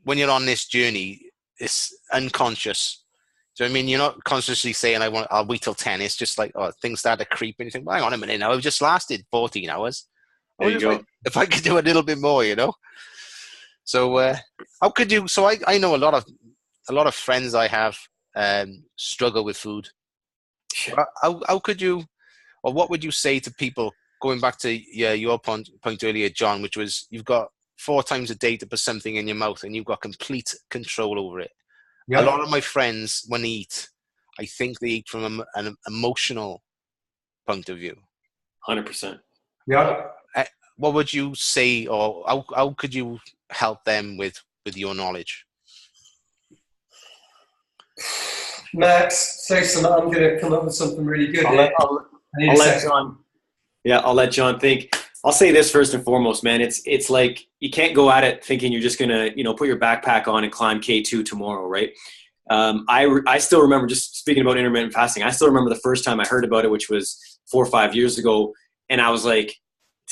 when you're on this journey. It's unconscious. So I mean, you're not consciously saying I'll wait till 10. It's just like, things start to creep, and you think, well, hang on a minute now, I've just lasted 14 hours. There you go. If I could do a little bit more, So how could you? So I know a lot of friends I have struggle with food. How could you, or what would you say to people, going back to your point earlier, John, which was you've got 4 times a day to put something in your mouth and you've got complete control over it. Yeah. A lot of my friends, when they eat, I think they eat from an emotional point of view. 100%. Yeah. What would you say, or how could you help them with your knowledge? Max, say something. I'm going to come up with something really good. I'll let John. Yeah, I'll let John think. I'll say this first and foremost, man. It's like you can't go at it thinking you're just gonna, put your backpack on and climb K2 tomorrow, right? I still remember, just speaking about intermittent fasting, I still remember the first time I heard about it, which was 4 or 5 years ago, and I was like,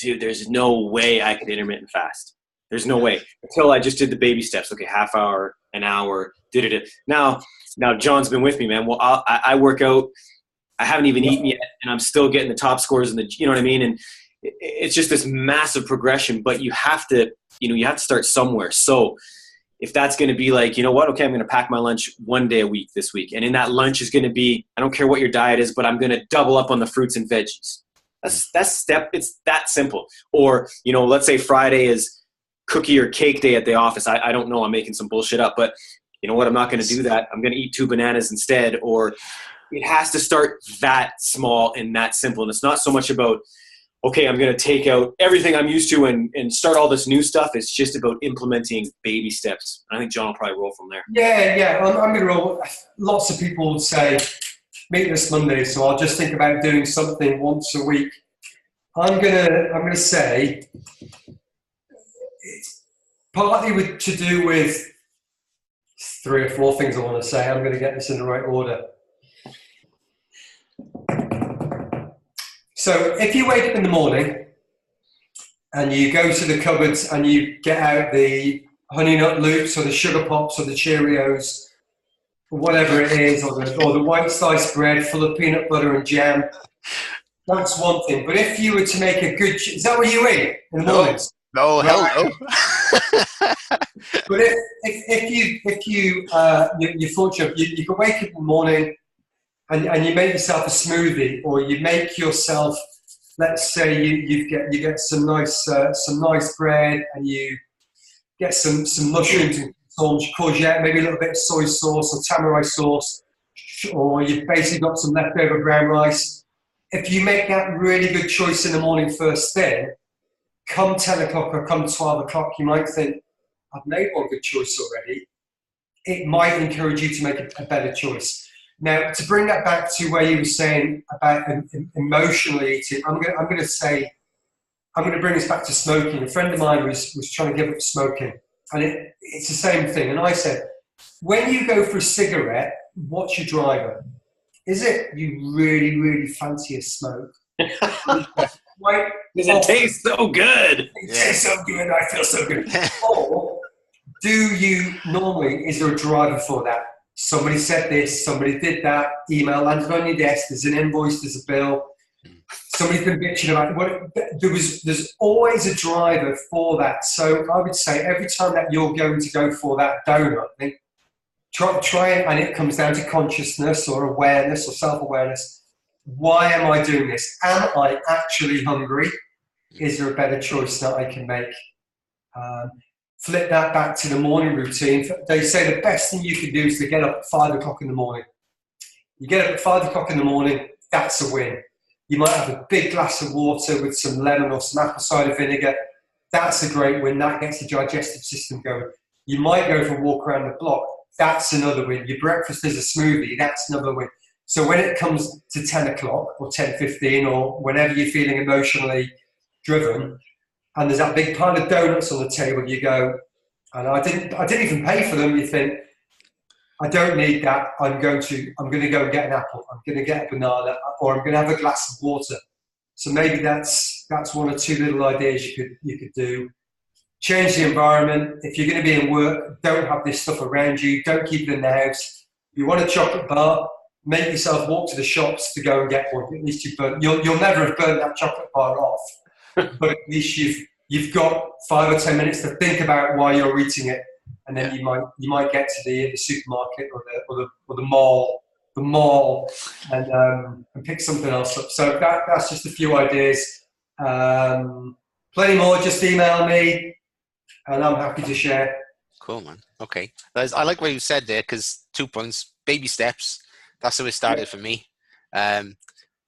dude, there's no way I could intermittent fast. There's no way. Until I just did the baby steps. Okay, half hour, an hour, did it. Now John's been with me, man. Well, I work out. I haven't even eaten yet, and I'm still getting the top scores in the, you know what I mean? And it's just this massive progression, but you have to start somewhere. So if that's going to be like, you know what, okay, I'm going to pack my lunch 1 day a week this week. And in that lunch is going to be, I don't care what your diet is, but I'm going to double up on the fruits and veggies. It's that simple. Or, let's say Friday is cookie or cake day at the office. I don't know. I'm making some bullshit up, but you know what? I'm not going to do that. I'm going to eat 2 bananas instead. Or it has to start that small and that simple. And it's not so much about, okay, I'm going to take out everything I'm used to and start all this new stuff. It's just about implementing baby steps. I think John will probably roll from there. Yeah. I'm going to roll. Lots of people would say, meatless Monday, so I'll just think about doing something once a week. I'm gonna say it's partly to do with 3 or 4 things I want to say. I'm going to get this in the right order. So if you wake up in the morning and you go to the cupboards and you get out the Honey Nut Loops or the Sugar Pops or the Cheerios or whatever it is, or the white sliced bread full of peanut butter and jam, that's one thing. But if you were to make a good, is that what you eat in the mornings? No, hell no. But if you're fortunate, you can wake up in the morning and you make yourself a smoothie, or you make yourself, let's say you get some nice bread, and you get some mushrooms and some courgette, maybe a little bit of soy sauce or tamari sauce, or you've basically got some leftover brown rice. If you make that really good choice in the morning first thing, come 10 o'clock or come 12 o'clock, you might think, I've made one good choice already. It might encourage you to make a better choice. Now, to bring that back to where you were saying about emotionally eating, I'm going to bring this back to smoking. A friend of mine was trying to give up smoking, and it's the same thing. And I said, when you go for a cigarette, what's your driver? Is it you really, really fancy a smoke? Right? Because it tastes so good. It tastes so good. I feel so good. Or do you normally, is there a driver for that? Somebody said this, somebody did that, email landed on your desk, there's an invoice, there's a bill, somebody's been bitching about it. There's always a driver for that. So I would say every time that you're going to go for that donut, try it, and it comes down to consciousness or awareness or self-awareness. Why am I doing this? Am I actually hungry? Is there a better choice that I can make? Flip that back to the morning routine. They say the best thing you can do is to get up at 5 o'clock in the morning. You get up at 5 o'clock in the morning, that's a win. You might have a big glass of water with some lemon or some apple cider vinegar. That's a great win. That gets the digestive system going. You might go for a walk around the block. That's another win. Your breakfast is a smoothie. That's another win. So when it comes to 10 o'clock or 10:15 or whenever you're feeling emotionally driven, and there's that big pile of donuts on the table, you go, and I didn't even pay for them. You think, I don't need that. I'm going to go and get an apple. I'm going to get a banana, or I'm going to have a glass of water. So maybe that's 1 or 2 little ideas you could do. Change the environment. If you're going to be in work, don't have this stuff around you. Don't keep it in the house. If you want a chocolate bar, make yourself walk to the shops to go and get one. At least you'll never have burned that chocolate bar off, but at least you've got 5 or 10 minutes to think about why you're eating it, and then you might get to the supermarket or the mall and pick something else up. So that's just a few ideas. Plenty more. Just email me, and I'm happy to share. Cool, man. Okay, I like what you said there, because 2 points, baby steps. That's how it started for me. I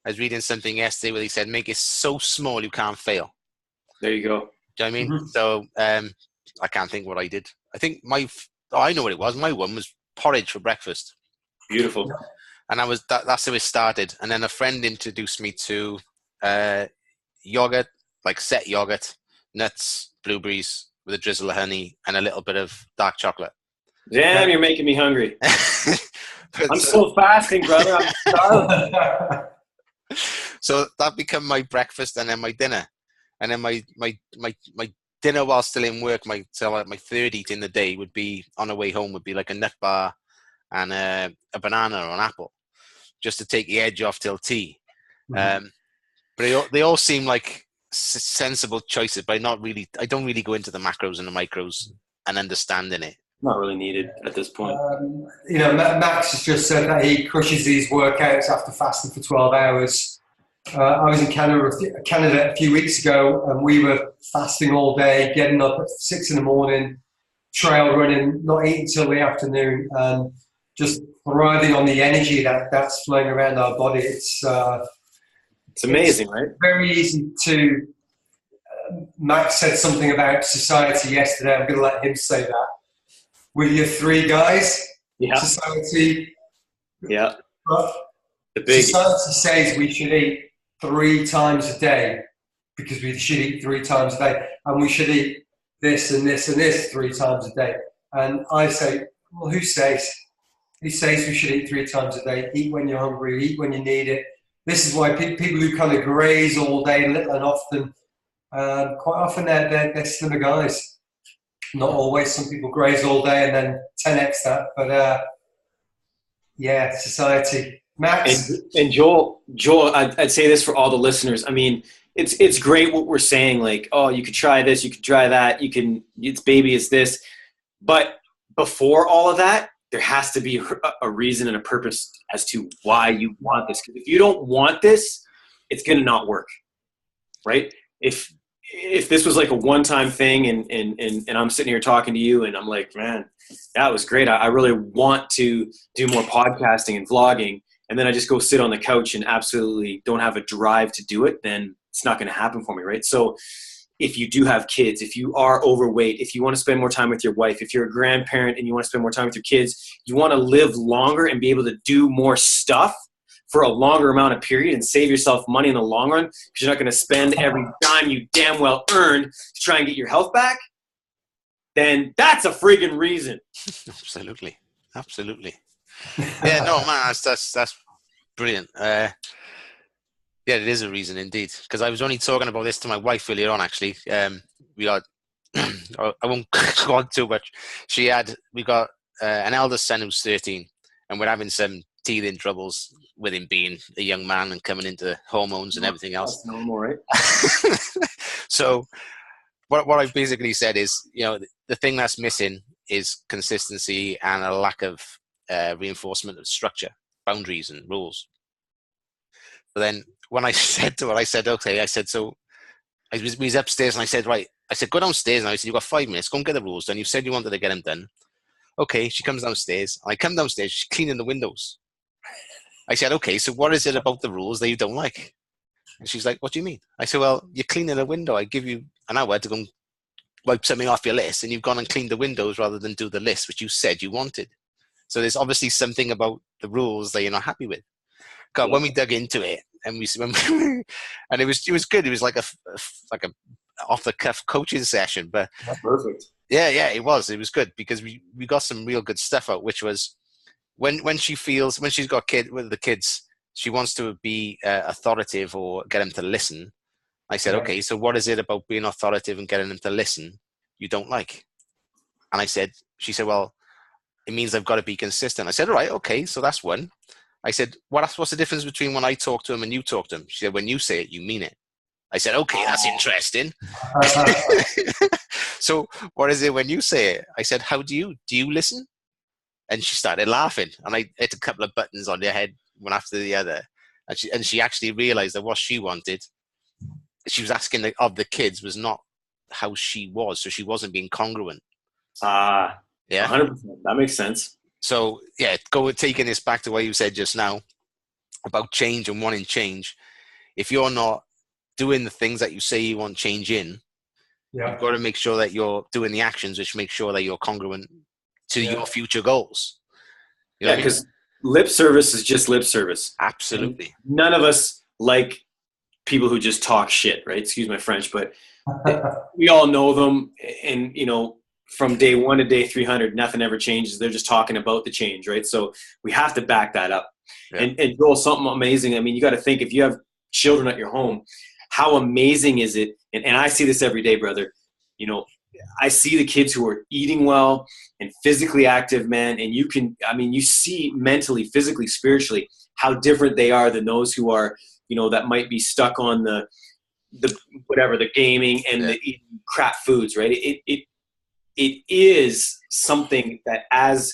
was reading something yesterday where they said, make it so small you can't fail. There you go. Do you know what I mean? Mm-hmm. So I can't think what I did. I think I know what it was. My one was porridge for breakfast. Beautiful. And that's how it started. And then a friend introduced me to yogurt, like set yogurt, nuts, blueberries with a drizzle of honey and a little bit of dark chocolate. Damn, you're making me hungry. I'm still fasting, brother. I'm starving. So that became my breakfast and then my dinner. And then my dinner while still in work, my third eat in the day would be, on the way home, would be like a nut bar and a banana or an apple, just to take the edge off till tea. Mm-hmm. But they all seem like sensible choices, but I don't really go into the macros and the micros and understanding it. Not really needed at this point. Max has just said that he crushes these workouts after fasting for 12 hours. I was in Canada a few weeks ago, and we were fasting all day, getting up at 6 in the morning, trail running, not eating till the afternoon, and just thriving on the energy that's flowing around our body. It's amazing, right? Very easy to. Max said something about society yesterday. I'm going to let him say that. With your three guys, Yeah. society. Yeah. But The big. society says we should eat 3 times a day because we should eat 3 times a day, and we should eat this and this and this 3 times a day. And I say, well, who says? Who says we should eat 3 times a day? Eat when you're hungry, eat when you need it. This is why people who kind of graze all day, little and often, quite often they're slimmer guys. Not always. Some people graze all day and then 10x that. But yeah, society. Max? And Joel, I'd say this for all the listeners. I mean, it's great what we're saying. Like, oh, you could try this, you could try that. It's baby, it's this. But before all of that, there has to be a reason and a purpose as to why you want this. Because if you don't want this, it's going to not work, right? If this was like a one-time thing and I'm sitting here talking to you and I'm like, man, that was great. I really want to do more podcasting and vlogging. And then I just go sit on the couch and absolutely don't have a drive to do it, then it's not going to happen for me, right? So if you do have kids, if you are overweight, if you want to spend more time with your wife, if you're a grandparent and you want to spend more time with your kids, you want to live longer and be able to do more stuff for a longer amount of period and save yourself money in the long run because you're not going to spend every dime you damn well earned to try and get your health back, then that's a friggin' reason. Absolutely. Yeah, no, man, that's brilliant. Yeah, it is a reason indeed. Because I was only talking about this to my wife earlier on, actually. We got, I won't go on too much. We got an eldest son who's 13, and we're having some teething troubles with him being a young man and coming into hormones and everything else. That's normal, right? So what I've basically said is, the thing that's missing is consistency and a lack of reinforcement of structure, boundaries and rules. But then when I said to her, I said, okay, so we was upstairs and I said, right, go downstairs. And I said, you've got 5 minutes, go and get the rules done. You said you wanted to get them done. Okay, she comes downstairs. I come downstairs, she's cleaning the windows. I said, okay, so what is it about the rules that you don't like? And she's like, what do you mean? I said, well, you're cleaning a window. I give you an hour to go and wipe something off your list, and you've gone and cleaned the windows rather than do the list, which you said you wanted. So there's obviously something about the rules that you're not happy with. God, when we dug into it, and and it was good. It was like a off the cuff coaching session, but that's perfect. Yeah, it was good because we got some real good stuff out, which was when she's got with the kids, she wants to be authoritative or get them to listen. I said, okay, so what is it about being authoritative and getting them to listen you don't like? And she said, well, it means I've got to be consistent. I said, all right, okay, so that's one. I said, what's the difference between when I talk to him and you talk to him? She said, when you say it, you mean it. I said, okay, that's interesting. So what is it when you say it? I said, do you listen? And she started laughing. And I hit a couple of buttons on her head, one after the other. And she actually realized that what she wanted, she was asking of the kids, was not how she was. So she wasn't being congruent. Yeah, 100%. That makes sense. So yeah, taking this back to what you said just now about change and wanting change. If you're not doing the things that you say you want change in, you've got to make sure that you're doing the actions which make sure that you're congruent to your future goals. Because lip service is just lip service. Absolutely. And none of us like people who just talk shit, right? Excuse my French, but we all know them. And, from day 1 to day 300, nothing ever changes. They're just talking about the change, right? So we have to back that up. Yeah. And Joel, something amazing. I mean, you got to think, if you have children at your home, how amazing is it? And I see this every day, brother. I see the kids who are eating well and physically active, man. And you see mentally, physically, spiritually, how different they are than those who are, that might be stuck on the gaming and the eating crap foods, right? It is something that as,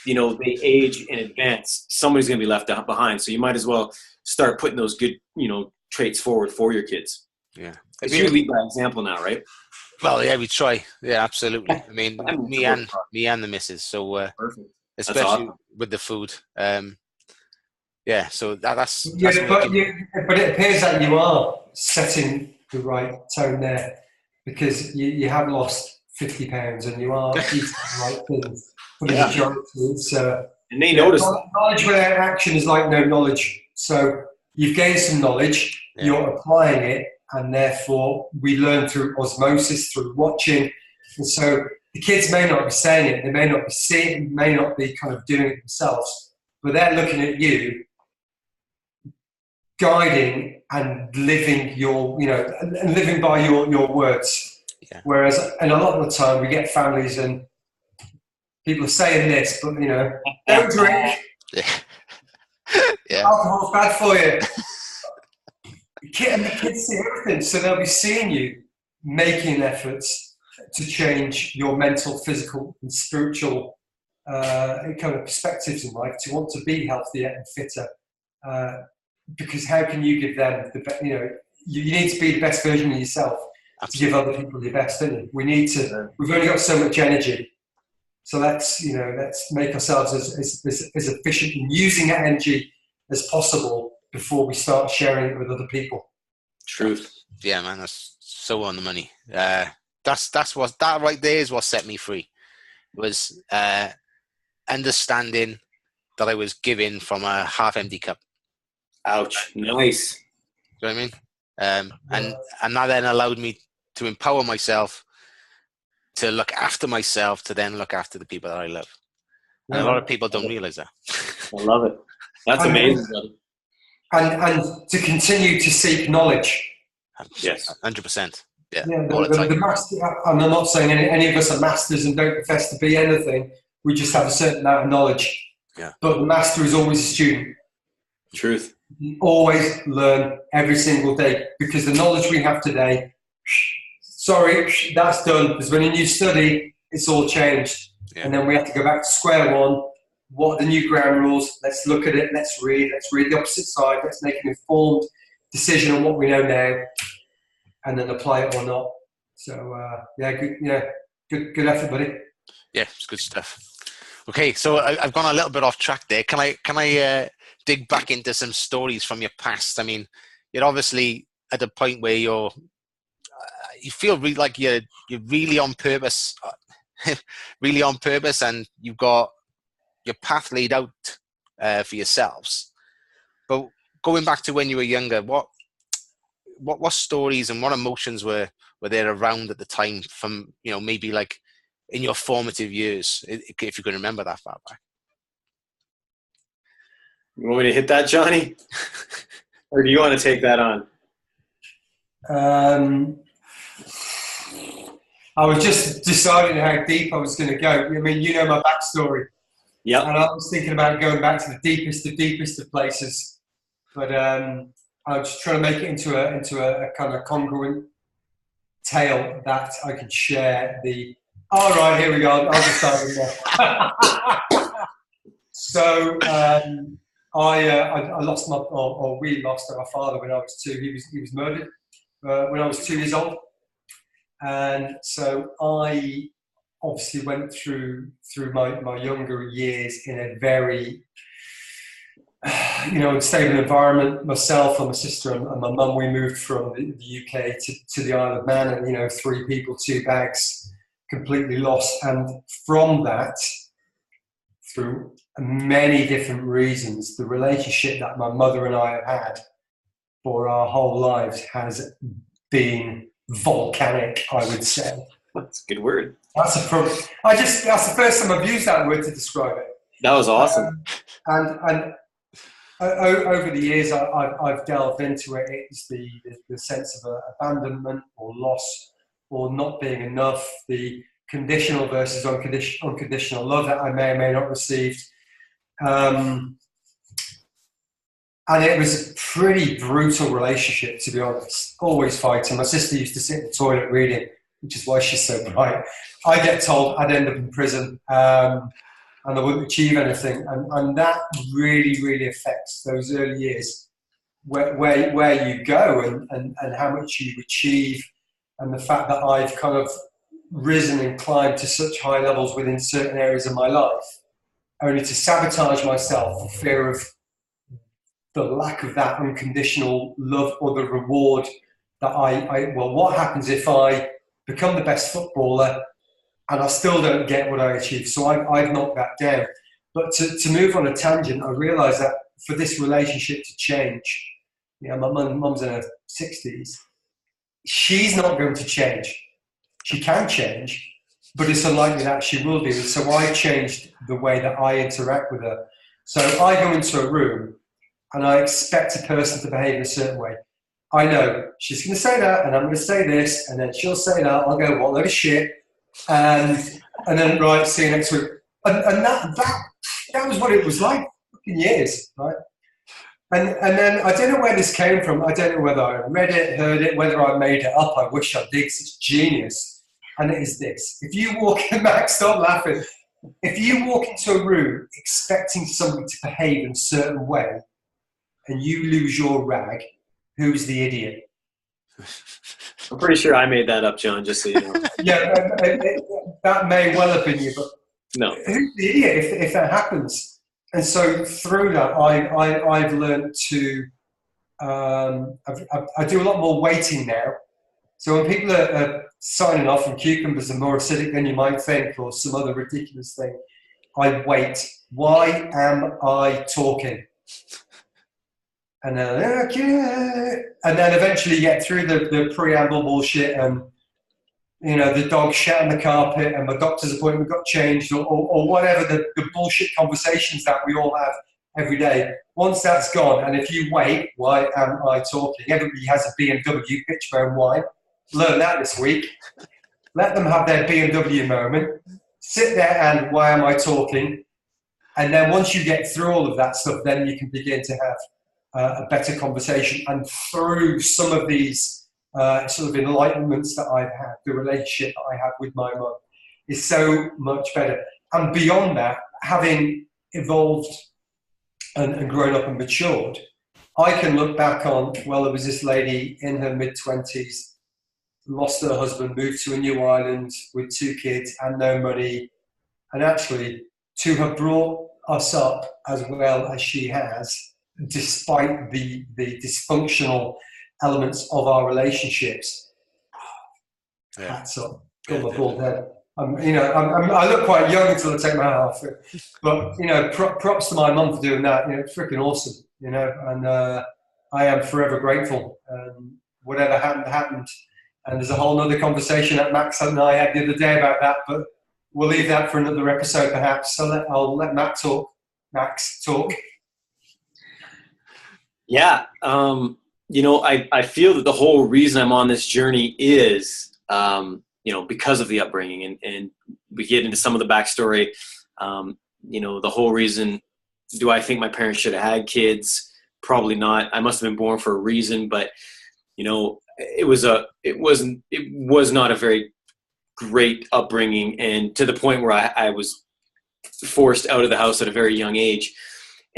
they age and advance, somebody's going to be left behind. So you might as well start putting those good, traits forward for your kids. Yeah. You lead by example now, right? Well, yeah, we try. Yeah, absolutely. I mean, me and the missus. So, perfect. Especially awesome with the food. Yeah, so that's Yeah, what but it appears that you are setting the right tone there, because you have lost 50 pounds and you are eating the right things for the Yeah. majority. It's And they notice that. knowledge without action is like no knowledge. So you've gained some knowledge, you're applying it, and therefore we learn through osmosis, through watching. And so the kids may not be saying it, they may not be seeing it, may not be kind of doing it themselves, but they're looking at you, guiding and living your, and living by your words. Yeah. Whereas, and a lot of the time we get families and people are saying this, but don't drink. Yeah. Alcohol's bad for you. And the kids see everything, so they'll be seeing you making efforts to change your mental, physical, and spiritual kind of perspectives in life, to want to be healthier and fitter. Because how can you give them the best? You need to be the best version of yourself. Absolutely. To give other people your best, don't you? We need to. We've only got so much energy, so let's make ourselves as efficient in using that energy as possible before we start sharing it with other people. Truth. Yeah, man, that's so on the money. That right there is what set me free. Was understanding that I was giving from a half-empty cup. Ouch. Nice. Do you know what I mean? And that then allowed me to empower myself, to look after myself, to then look after the people that I love. And a lot of people don't realize that. I love it. That's amazing. And to continue to seek knowledge. Yes. 100%. Yeah. The master, I'm not saying any of us are masters and don't profess to be anything. We just have a certain amount of knowledge. Yeah. But the master is always a student. Truth. You always learn every single day, because the knowledge we have today, sorry, that's done. Because when you study, it's all changed. Yeah. And then we have to go back to square one. What are the new ground rules? Let's look at it. Let's read the opposite side. Let's make an informed decision on what we know now, and then apply it or not. So good effort, buddy. Yeah, it's good stuff. Okay, so I've gone a little bit off track there. Can I dig back into some stories from your past? I mean, you're obviously at a point where you feel like you're really on purpose, really on purpose, and you've got your path laid out for yourselves. But going back to when you were younger, what stories and what emotions were there around at the time, from maybe like in your formative years, if you can remember that far back? You want me to hit that, Johnny? Or do you want to take that on? I was just deciding how deep I was going to go. I mean, my backstory. Yeah. And I was thinking about going back to the deepest of places. But I was just trying to make it into a kind of congruent tale that I could share. All right, here we go. I'll just start with that. So I lost we lost my father when I was 2. He was murdered when I was 2 years old, and so I obviously went through my younger years in a very unstable environment. Myself and my sister and my mum, we moved from the UK to the Isle of Man, and 3 people, 2 bags, completely lost. And from that, through many different reasons, the relationship that my mother and I have had for our whole lives has been volcanic, I would say. That's a good word. That's the first time I've used that word to describe it. That was awesome. And over the years, I've delved into it. It's the sense of abandonment or loss or not being enough, the conditional versus unconditional love that I may or may not received. And it was a pretty brutal relationship, to be honest. Always fighting. My sister used to sit in the toilet reading, which is why she's so bright. I get told I'd end up in prison and I wouldn't achieve anything. And that really, really affects those early years where you go and how much you achieve, and the fact that I've kind of risen and climbed to such high levels within certain areas of my life, only to sabotage myself for fear of the lack of that unconditional love or the reward that well, what happens if I become the best footballer and I still don't get what I achieve? So I've knocked that down. But to move on a tangent, I realised that for this relationship to change, my mum's in her 60s, she's not going to change. She can change, but it's unlikely that she will do. So I changed the way that I interact with her. So I go into a room and I expect a person to behave in a certain way. I know she's going to say that, and I'm going to say this, and then she'll say that. I'll go, what a load of shit, and then right, see you next week. And that was what it was like for years, right? And then I don't know where this came from. I don't know whether I read it, heard it, whether I made it up. I wish I did. It's genius. And it is this: if you walk, Max, stop laughing. If you walk into a room expecting somebody to behave in a certain way, and you lose your rag, who's the idiot? I'm pretty sure I made that up, John, just so you know. Yeah, that may well have been you, but no. Who's the idiot if that happens? And so through that, I've learned to, I do a lot more waiting now. So when people are signing off and cucumbers are more acidic than you might think, or some other ridiculous thing, I wait. Why am I talking? And then, okay. And then eventually you get through the preamble bullshit and, the dog shat on the carpet and my doctor's appointment got changed or whatever, the bullshit conversations that we all have every day. Once that's gone, and if you wait, why am I talking? Everybody has a BMW, pitch, bone, wine. Learn that this week. Let them have their BMW moment. Sit there and why am I talking? And then once you get through all of that stuff, then you can begin to have a better conversation. And through some of these sort of enlightenments that I've had, the relationship that I have with my mum is so much better. And beyond that, having evolved and grown up and matured, I can look back on, well, there was this lady in her mid-20s, lost her husband, moved to a new island with 2 kids and no money, and actually to have brought us up as well as she has, despite the dysfunctional elements of our relationships. Hats up. Got my bald head. I look quite young until I take my hat off. But props to my mum for doing that. It's freaking awesome. And I am forever grateful. Whatever happened. And there's a whole other conversation that Max and I had the other day about that. But we'll leave that for another episode, perhaps. So I'll let Max talk. Yeah. I feel that the whole reason I'm on this journey is, because of the upbringing, and we get into some of the backstory. The whole reason, do I think my parents should have had kids? Probably not. I must have been born for a reason, but it was not a very great upbringing, and to the point where I was forced out of the house at a very young age.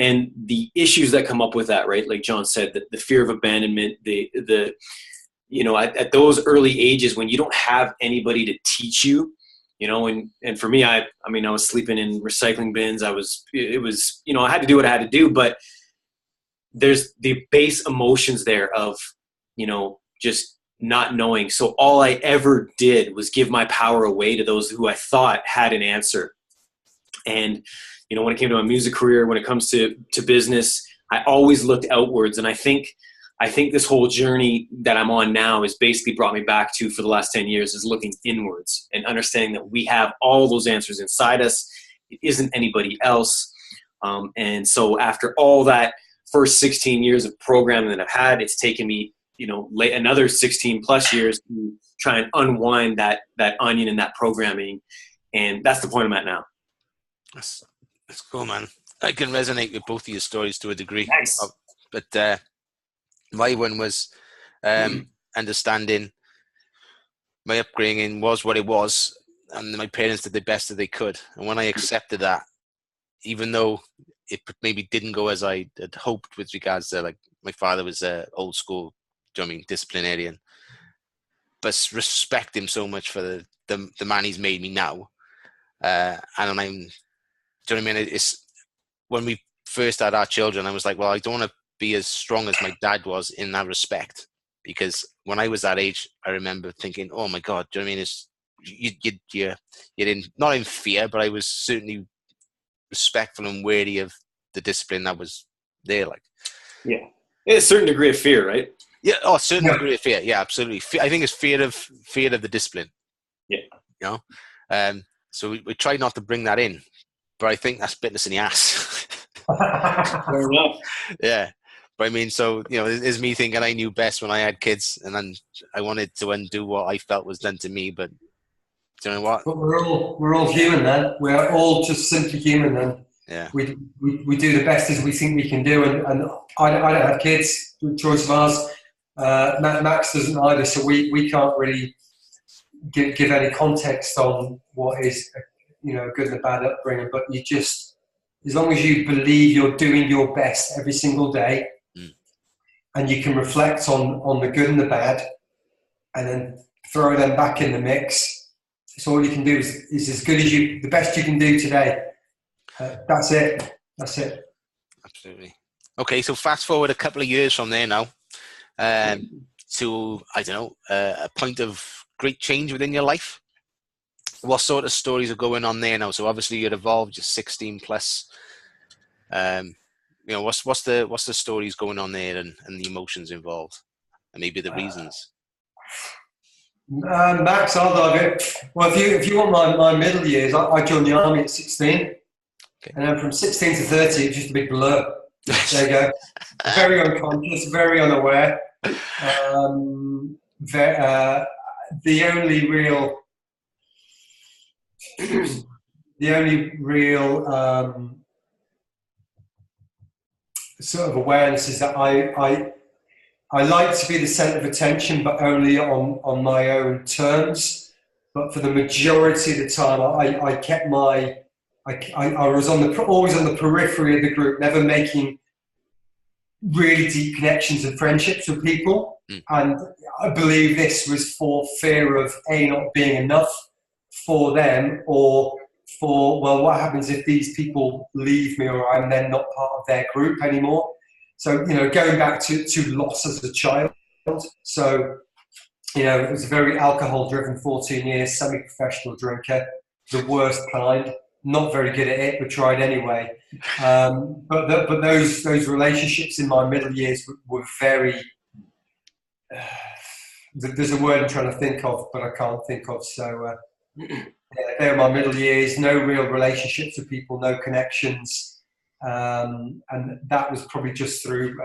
And the issues that come up with that, right? Like John said, the fear of abandonment, at those early ages when you don't have anybody to teach you, and for me, I was sleeping in recycling bins. I had to do what I had to do, but there's the base emotions there of, just not knowing. So all I ever did was give my power away to those who I thought had an answer. And when it came to my music career, when it comes to business, I always looked outwards. And I think this whole journey that I'm on now is basically brought me back to, for the last 10 years, is looking inwards and understanding that we have all those answers inside us. It isn't anybody else. And so after all that first 16 years of programming that I've had, it's taken me, another 16 plus years to try and unwind that onion and that programming. And that's the point I'm at now. That's cool, man. I can resonate with both of your stories to a degree. Nice. But my one was understanding my upbringing was what it was, and my parents did the best that they could. And when I accepted that, even though it maybe didn't go as I had hoped with regards to, like, my father was old school, disciplinarian, but respect him so much for the man he's made me now. And I'm, do you know what I mean? It's when we first had our children, I was like, well, I don't want to be as strong as my dad was in that respect. Because when I was that age, I remember thinking, "Oh my God," do you know what I mean? It's you're in, not in fear, but I was certainly respectful and wary of the discipline that was there. Like, Yeah, a certain degree of fear, right? yeah, a certain degree of fear. Yeah, absolutely. I think it's fear of the discipline. Yeah, you know. So we try not to bring that in, but I think that's bitten us in the ass. fair enough. Yeah. But I mean, so, it's me thinking I knew best when I had kids, and then I wanted to undo what I felt was done to me. But do you know what? But we're all human, then. We're all just simply human, then. Yeah. We do the best as we think we can do, and I don't have kids, choice of ours. Max doesn't either, so we can't really give any context on what is, good and bad upbringing. But you just, as long as you believe you're doing your best every single day, and you can reflect on the good and the bad, and then throw them back in the mix. So all you can do is as good as the best you can do today. That's it. Absolutely. Okay, so fast forward a couple of years from there now, to, I don't know, a point of great change within your life. What sort of stories are going on there now? So obviously you're evolved, you're 16 plus. What's the stories going on there, and the emotions involved, and maybe the reasons? Max, I'll dive in. Well, if you want my middle years, I joined the army at 16, okay. And then from 16 to 30, it was just a big blur. There you go. Very unconscious, very unaware. The only real sort of awareness is that I like to be the centre of attention, but only on my own terms. But for the majority of the time, I kept I was always on the periphery of the group, never making really deep connections and friendships with people. And I believe this was for fear of not being enough for them, or for, well, what happens if these people leave me, or I'm then not part of their group anymore? So, going back to loss as a child. So, it was a very alcohol-driven 14 years, semi-professional drinker, the worst kind, not very good at it, but tried anyway. But those relationships in my middle years were very... there's a word I'm trying to think of, but I can't think of. So, they were my middle years, no real relationships with people, no connections. And that was probably just through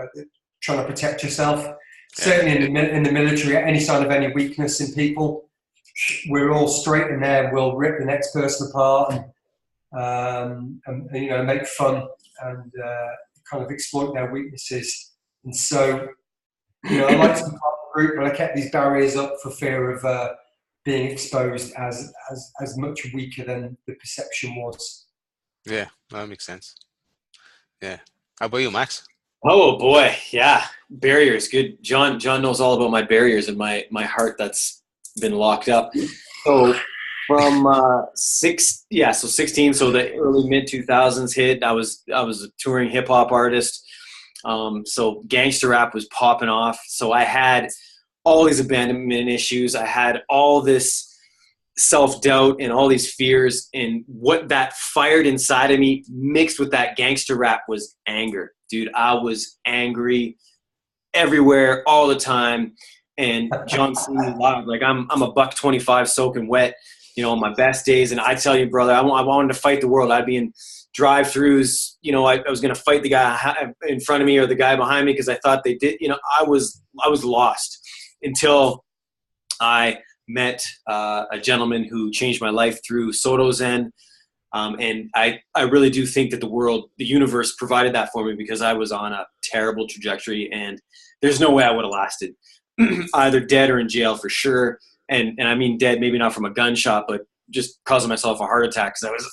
trying to protect yourself. Certainly in the military, any sign of any weakness in people, we're all straight in there. We'll rip the next person apart and make fun and kind of exploit their weaknesses. And so, I like to be part of the group, but I kept these barriers up for fear of being exposed as much weaker than the perception was. Yeah, that makes sense. Yeah. How about you, Max? Oh boy, yeah, barriers. Good. John knows all about my barriers and my heart that's been locked up. So from 16. So the early mid 2000s hit. I was a touring hip hop artist. So gangster rap was popping off. So I had all these abandonment issues. I had all this self-doubt and all these fears, and what that fired inside of me mixed with that gangster rap was anger. Dude, I was angry everywhere all the time. And John seen me live. Like I'm a $125 soaking wet, on my best days. And I tell you, brother, I wanted to fight the world. I'd be in drive-throughs. I was going to fight the guy in front of me or the guy behind me because I thought they did. I was lost until I met a gentleman who changed my life through Soto Zen. And I really do think that the universe provided that for me, because I was on a terrible trajectory and there's no way I would have lasted. Either dead or in jail for sure. And I mean dead, maybe not from a gunshot, but just causing myself a heart attack because I was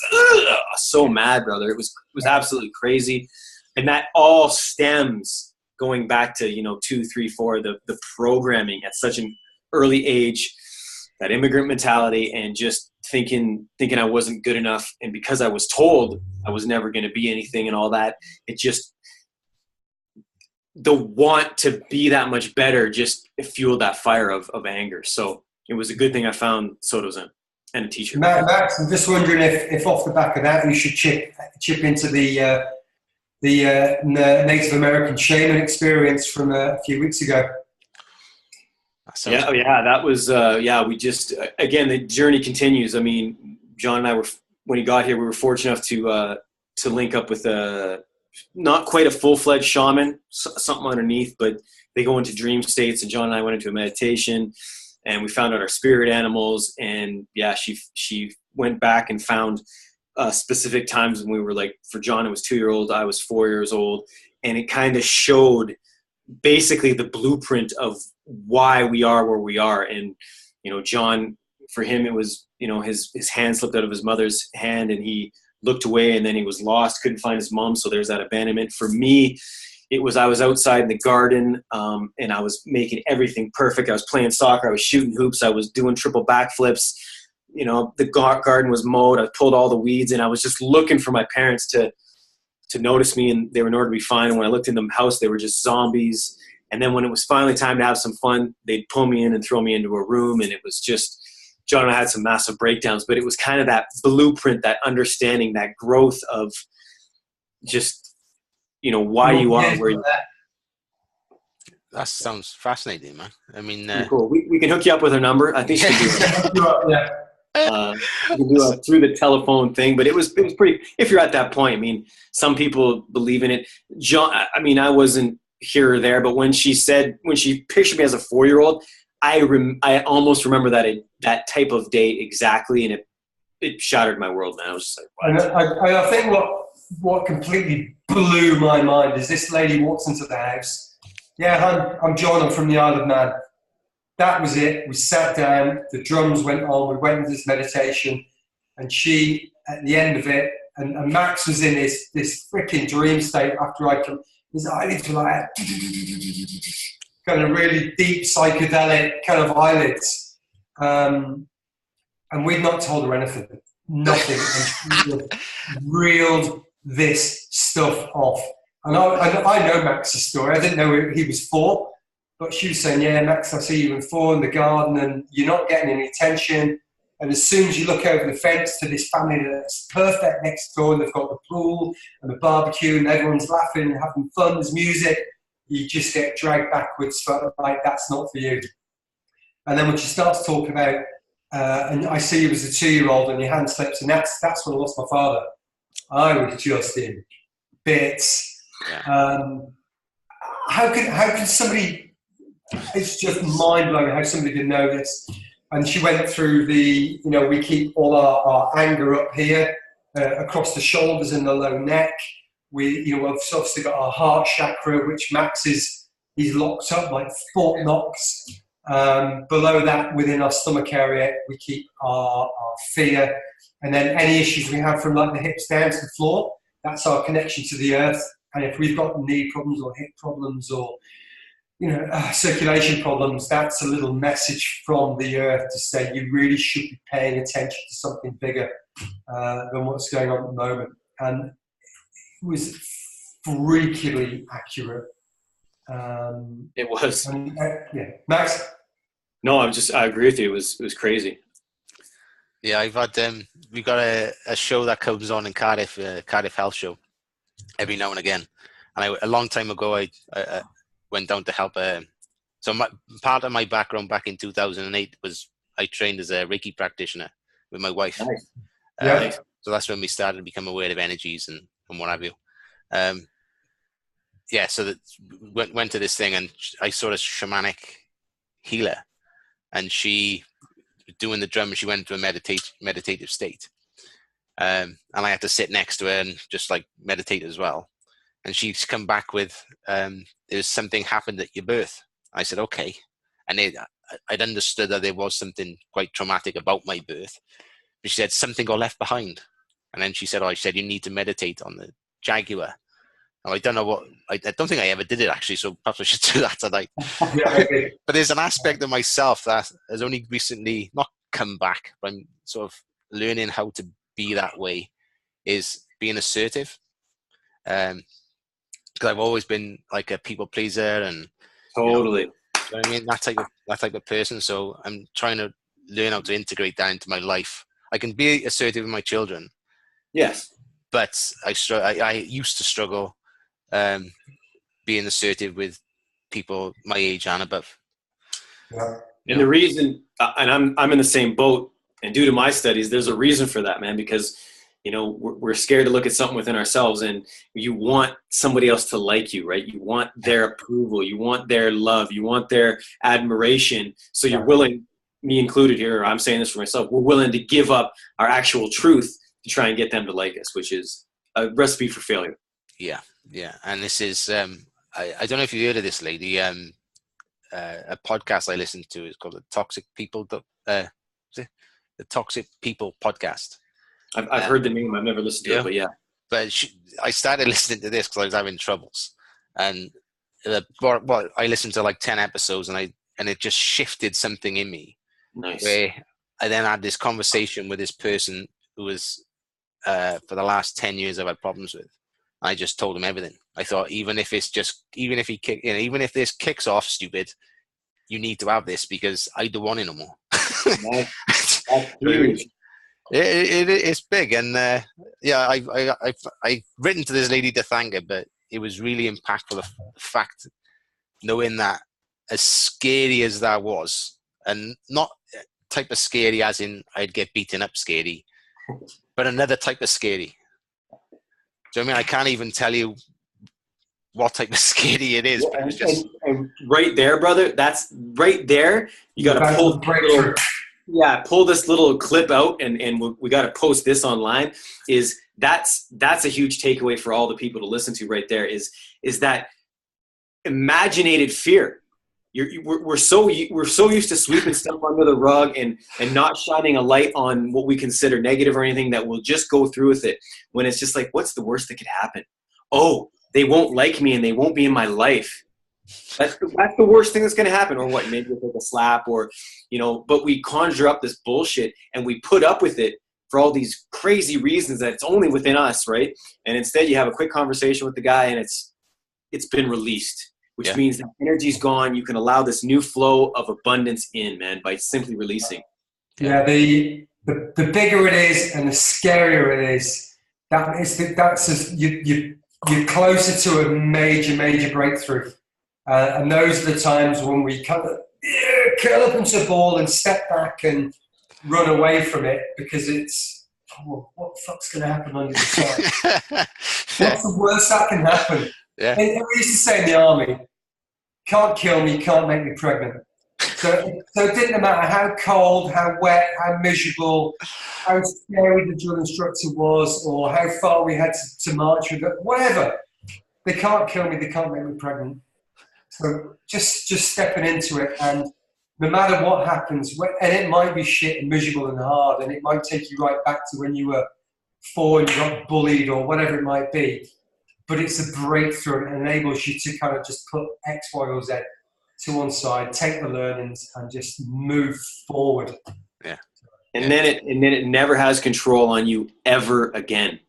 so mad, brother. It was absolutely crazy. And that all stems going back to, 2, 3, 4, the programming at such an early age, that immigrant mentality, and just thinking I wasn't good enough. And because I was told I was never going to be anything and all that, it just the want to be that much better just fueled that fire of anger. So it was a good thing I found Soto Zen and a teacher. Max, I'm just wondering if off the back of that you should chip into the Native American shaman experience from a few weeks ago. Yeah, that was we just again, the journey continues. I mean, John and I were, when he got here, we were fortunate enough to link up with not quite a full-fledged shaman, something underneath, but they go into dream states, and John and I went into a meditation, and we found out our spirit animals. And yeah, she went back and found specific times when we were like, for John, it was 2-year-old, I was 4 years old, and it kind of showed basically the blueprint of why we are where we are. And John, for him, it was his hand slipped out of his mother's hand, and he looked away, and then he was lost, couldn't find his mom. So there's that abandonment. For me, it was, I was outside in the garden, and I was making everything perfect. I was playing soccer, I was shooting hoops, I was doing triple backflips. The garden was mowed, I pulled all the weeds, and I was just looking for my parents to notice me, and they were nowhere to be found. And when I looked in the house, they were just zombies. And then when it was finally time to have some fun, they'd pull me in and throw me into a room, and it was just, John and I had some massive breakdowns. But it was kind of that blueprint, that understanding, that growth of just, why you are where you're at. That sounds fascinating, man. I mean, cool. We can hook you up with her number. I think she can do it. Yeah. You can do it through the telephone thing, but it was pretty. If you're at that point, I mean, some people believe in it. John, I mean, I wasn't here or there, but when she pictured me as a 4-year-old, I almost remember that type of day exactly, and it shattered my world. Man, I was just like, what? And I think what completely blew my mind is this lady walks into the house. Yeah, I'm John. I'm from the Isle of Man. That was it. We sat down, the drums went on, we went into this meditation, and she, at the end of it, and Max was in this freaking dream state after his eyelids were like kind of really deep psychedelic kind of eyelids. And we'd not told her anything, nothing. And she reeled this stuff off. And I know Max's story. I didn't know he was 4. But she was saying, yeah, Max, I see you in 4 in the garden, and you're not getting any attention. And as soon as you look over the fence to this family that's perfect next door, and they've got the pool and the barbecue, and everyone's laughing and having fun, there's music, you just get dragged backwards, like, that's not for you. And then when she starts talking about, and I see you as a 2-year-old and your hand slips, and that's when I lost my father. I was just in bits. Yeah. How can somebody... It's just mind-blowing how somebody can know this. And she went through we keep all our anger up here, across the shoulders and the low neck. We've obviously got our heart chakra, which Max he's locked up like Fort Knox. Below that, within our stomach area, we keep our fear. And then any issues we have from like the hips down to the floor, that's our connection to the earth. And if we've got knee problems or hip problems or circulation problems, that's a little message from the earth to say you really should be paying attention to something bigger than what's going on at the moment. And it was freakily accurate. It was. Yeah, Max? No, I agree with you. It was crazy. Yeah, I've had we've got a show that comes on in Cardiff, Cardiff Health Show, every now and again. And a long time ago, I went down to help. So part of my background back in 2008 was I trained as a Reiki practitioner with my wife. Nice. So that's when we started to become aware of energies and what have you. So that went to this thing, and I saw a shamanic healer, and she doing the drum. She went into a meditative state, and I had to sit next to her and just like meditate as well. And she's come back with, there's something happened at your birth. I said, okay. And I'd understood that there was something quite traumatic about my birth. But she said, something got left behind. And then she said, you need to meditate on the jaguar. Now, I don't know I don't think I ever did it actually, so perhaps I should do that tonight. But there's an aspect of myself that has only recently not come back, but I'm sort of learning how to be that way, is being assertive. I've always been like a people pleaser, and Totally. you know what I mean, that type of person. So I'm trying to learn how to integrate that into my life. I can be assertive with my children, Yes. but I used to struggle being assertive with people my age and above. Yeah. And the reason, and I'm in the same boat, and due to my studies, there's a reason for that, man, because, you know, we're scared to look at something within ourselves, and you want somebody else to like you, right? You want their approval, you want their love, you want their admiration. So you're willing, me included here, I'm saying this for myself, we're willing to give up our actual truth to try and get them to like us, which is a recipe for failure. Yeah. And this is, I don't know if you heard of this lady, a podcast I listened to is called the Toxic People Podcast. I've heard the name. I've never listened to it, but yeah. But I started listening to this because I was having troubles, and I listened to like 10 episodes, and it just shifted something in me. Nice. Where I then had this conversation with this person who was for the last 10 years I've had problems with. I just told him everything. I thought, even if this kicks off stupid, you need to have this because I don't want it no more. That's huge. It's big, and I've written to this lady to thank her, but it was really impactful. The fact, knowing that, as scary as that was, and not type of scary as in I'd get beaten up scary, but another type of scary. Do you know what I mean? I can't even tell you what type of scary it is. But it's just... and right there, brother, that's right there. You got to pull this little clip out, and we got to post this online. That's a huge takeaway for all the people to listen to right there. Is that imaginated fear? We're so used to sweeping stuff under the rug and not shining a light on what we consider negative or anything, that we'll just go through with it, when it's just like, what's the worst that could happen? Oh, they won't like me and they won't be in my life. That's the worst thing that's going to happen. Or what? Maybe we'll take a slap, or, you know, but we conjure up this bullshit and we put up with it for all these crazy reasons that it's only within us, right? And instead you have a quick conversation with the guy and it's been released. Which means that energy's gone. You can allow this new flow of abundance in, man, by simply releasing. Yeah, the bigger it is and the scarier it is, you're closer to a major breakthrough. And those are the times when we kind of curl up into a ball and step back and run away from it, because it's, what the fuck's going to happen on the other side? What's the worst that can happen? Yeah. We used to say in the army, can't kill me, can't make me pregnant. So it didn't matter how cold, how wet, how miserable, how scary the drill instructor was, or how far we had to march with it, whatever. They can't kill me, they can't make me pregnant. So just stepping into it, and no matter what happens, and it might be shit and miserable and hard, and it might take you right back to when you were 4 and you got bullied or whatever it might be. But it's a breakthrough, and enables you to kind of just put X, Y, or Z to one side, take the learnings, and just move forward. Yeah. And then it never has control on you ever again.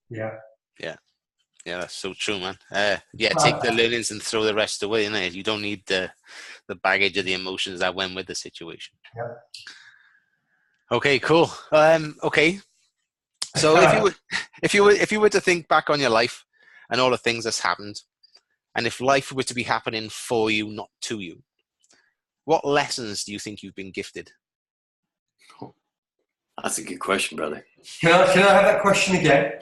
Yeah. Yeah, that's so true, man. Take the learnings and throw the rest away, innit? You don't need the baggage of the emotions that went with the situation. Yeah. Okay, cool. Okay. So if you were to think back on your life and all the things that's happened, and if life were to be happening for you, not to you, what lessons do you think you've been gifted? That's a good question, brother. Can I have that question again?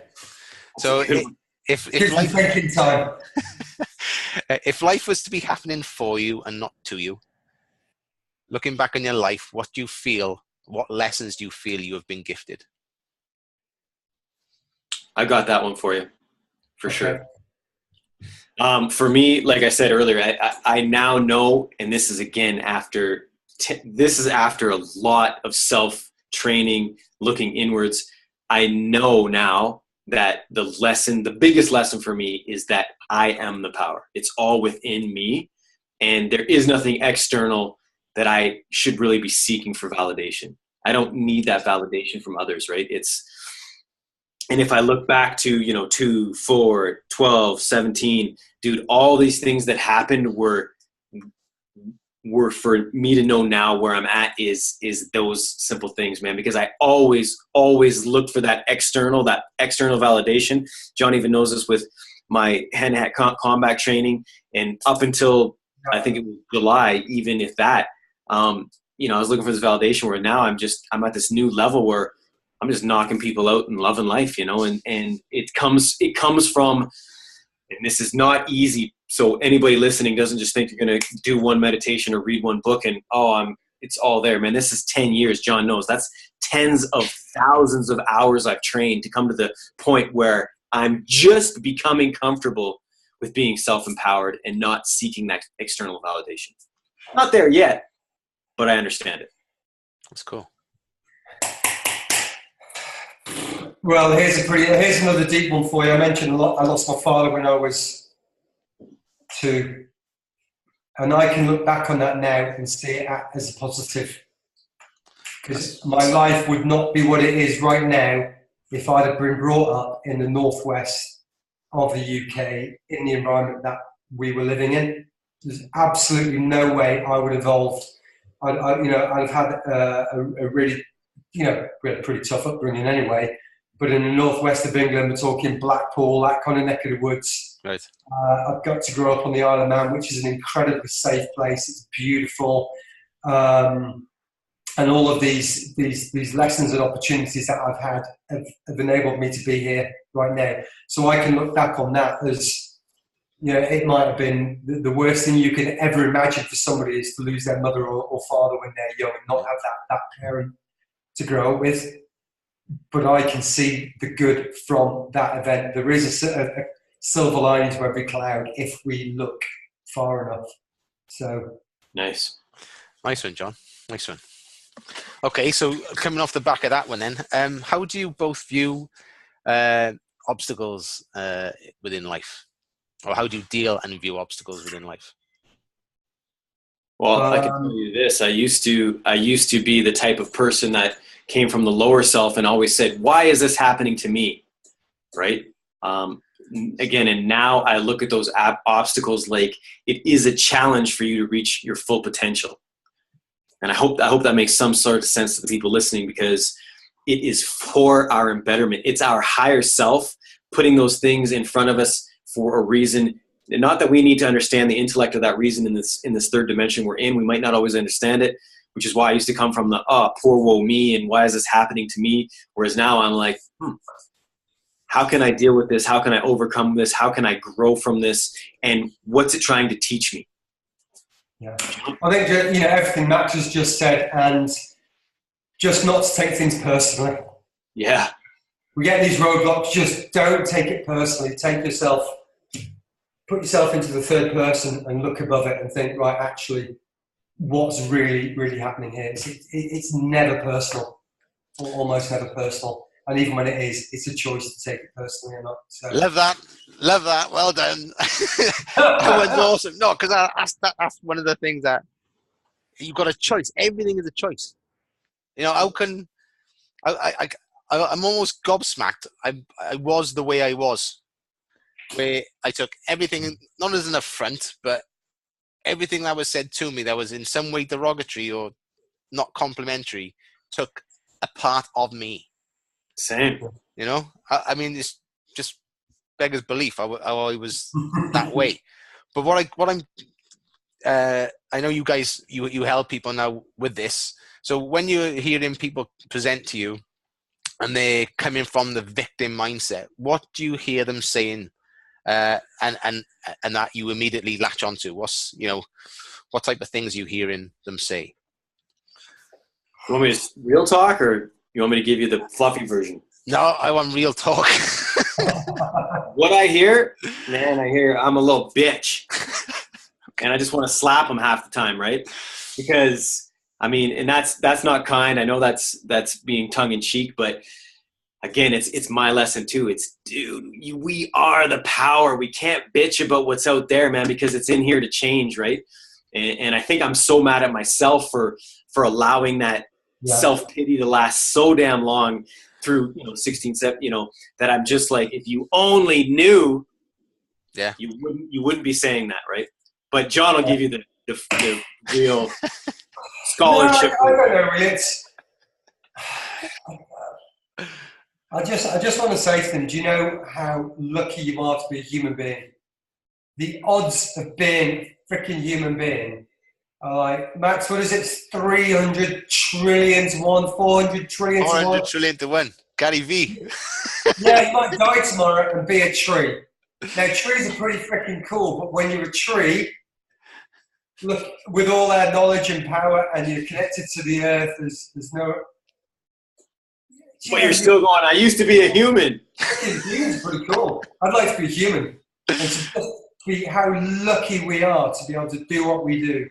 So if life, thinking time. if life was to be happening for you and not to you, looking back on your life, what lessons do you feel you have been gifted? I got that one for you, for sure. For me, like I said earlier, I now know, and this is again after a lot of self-training, looking inwards. I know now that the biggest lesson for me is that I am the power. It's all within me, and there is nothing external that I should really be seeking for validation. I don't need that validation from others, right? And if I look back to, 2, 4, 12, 17, dude, all these things that happened were for me to know now where I'm at is those simple things, man, because I always look for that external validation. John even knows this with my hand-to-hand combat training, and up until I think it was July, even if that, I was looking for this validation, where now I'm at this new level where I'm just knocking people out and loving life, and it comes from, and this is not easy. So anybody listening doesn't just think you're going to do one meditation or read one book and, it's all there, man. This is 10 years. John knows that's tens of thousands of hours I've trained to come to the point where I'm just becoming comfortable with being self-empowered and not seeking that external validation. Not there yet, but I understand it. That's cool. Well, here's another deep one for you. I mentioned a lot. I lost my father when I was 2, and I can look back on that now and see it as a positive, because my life would not be what it is right now if I'd have been brought up in the northwest of the UK in the environment that we were living in. There's absolutely no way I would have evolved. I'd have had a really, we had a pretty tough upbringing anyway. But in the northwest of England, we're talking Blackpool, that kind of neck of the woods. Right. I've got to grow up on the Isle of Man, which is an incredibly safe place. It's beautiful. And all of these lessons and opportunities that I've had have enabled me to be here right now. So I can look back on that as, it might have been the worst thing you can ever imagine for somebody is to lose their mother or father when they're young and not have that parent to grow up with. But I can see the good from that event. There is a silver lining to every cloud if we look far enough. So nice one, John. Nice one. Okay, so coming off the back of that one, then, how do you both view obstacles within life, or how do you deal and view obstacles within life? Well, I can tell you this: I used to be the type of person that came from the lower self and always said, why is this happening to me? Right? Again, and now I look at those obstacles like it is a challenge for you to reach your full potential. And I hope that makes some sort of sense to the people listening, because it is for our betterment. It's our higher self putting those things in front of us for a reason. And not that we need to understand the intellect of that reason in this third dimension we're in. We might not always understand it, which is why I used to come from the, poor woe me, and why is this happening to me? Whereas now I'm like, how can I deal with this? How can I overcome this? How can I grow from this? And what's it trying to teach me? Yeah, I think, everything Max has just said, and just not to take things personally. Yeah. We get these roadblocks, just don't take it personally. Put yourself into the third person and look above it and think, right, actually, what's really, really happening here? It's never personal, or almost never personal. And even when it is, it's a choice to take it personally or not. So. Love that. Well done. That was awesome. No, because that's one of the things that you've got a choice. Everything is a choice. How can I'm almost gobsmacked. I was the way I was, where I took everything not as an affront, but everything that was said to me that was in some way derogatory or not complimentary took a part of me. Same. I mean, it's just beggars belief. I was that way. But I know you guys, you help people now with this. So when you're hearing people present to you and they're coming from the victim mindset, what do you hear them saying? And that you immediately latch onto? What type of things are you hearing them say? You want me to real talk, or you want me to give you the fluffy version? No, I want real talk. What I hear, I'm a little bitch. And I just want to slap them half the time, right? Because, and that's not kind. I know that's being tongue in cheek, but again, it's my lesson too. It's, dude, we are the power. We can't bitch about what's out there, man, because it's in here to change, right? And I think I'm so mad at myself for allowing that self-pity to last so damn long through 16, 17, that I'm just like, if you only knew, Yeah. you wouldn't be saying that, right? But John will give you the real scholarship. No, I don't know. Really. I just want to say to them, do you know how lucky you are to be a human being? The odds of being a freaking human being are like, Max, what is it? 300 trillion to 1, 400 trillion to 1. 400 trillion to 1. Gary V. Yeah, you might die tomorrow and be a tree. Now, trees are pretty freaking cool, but when you're a tree, look, with all our knowledge and power and you're connected to the earth, there's no... But you're still going, I used to be a human. Humans are pretty cool. I'd like to be human. And to just be how lucky we are to be able to do what we do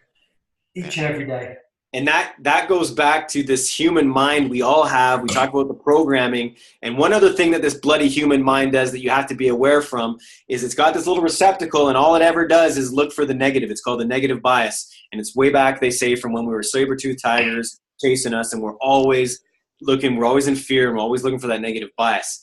each and every day. And that goes back to this human mind we all have. We talk about the programming. And one other thing that this bloody human mind does that you have to be aware from is it's got this little receptacle, and all it ever does is look for the negative. It's called the negative bias. And it's way back, they say, from when we were saber-toothed tigers chasing us, and we're always in fear, and we're always looking for that negative bias.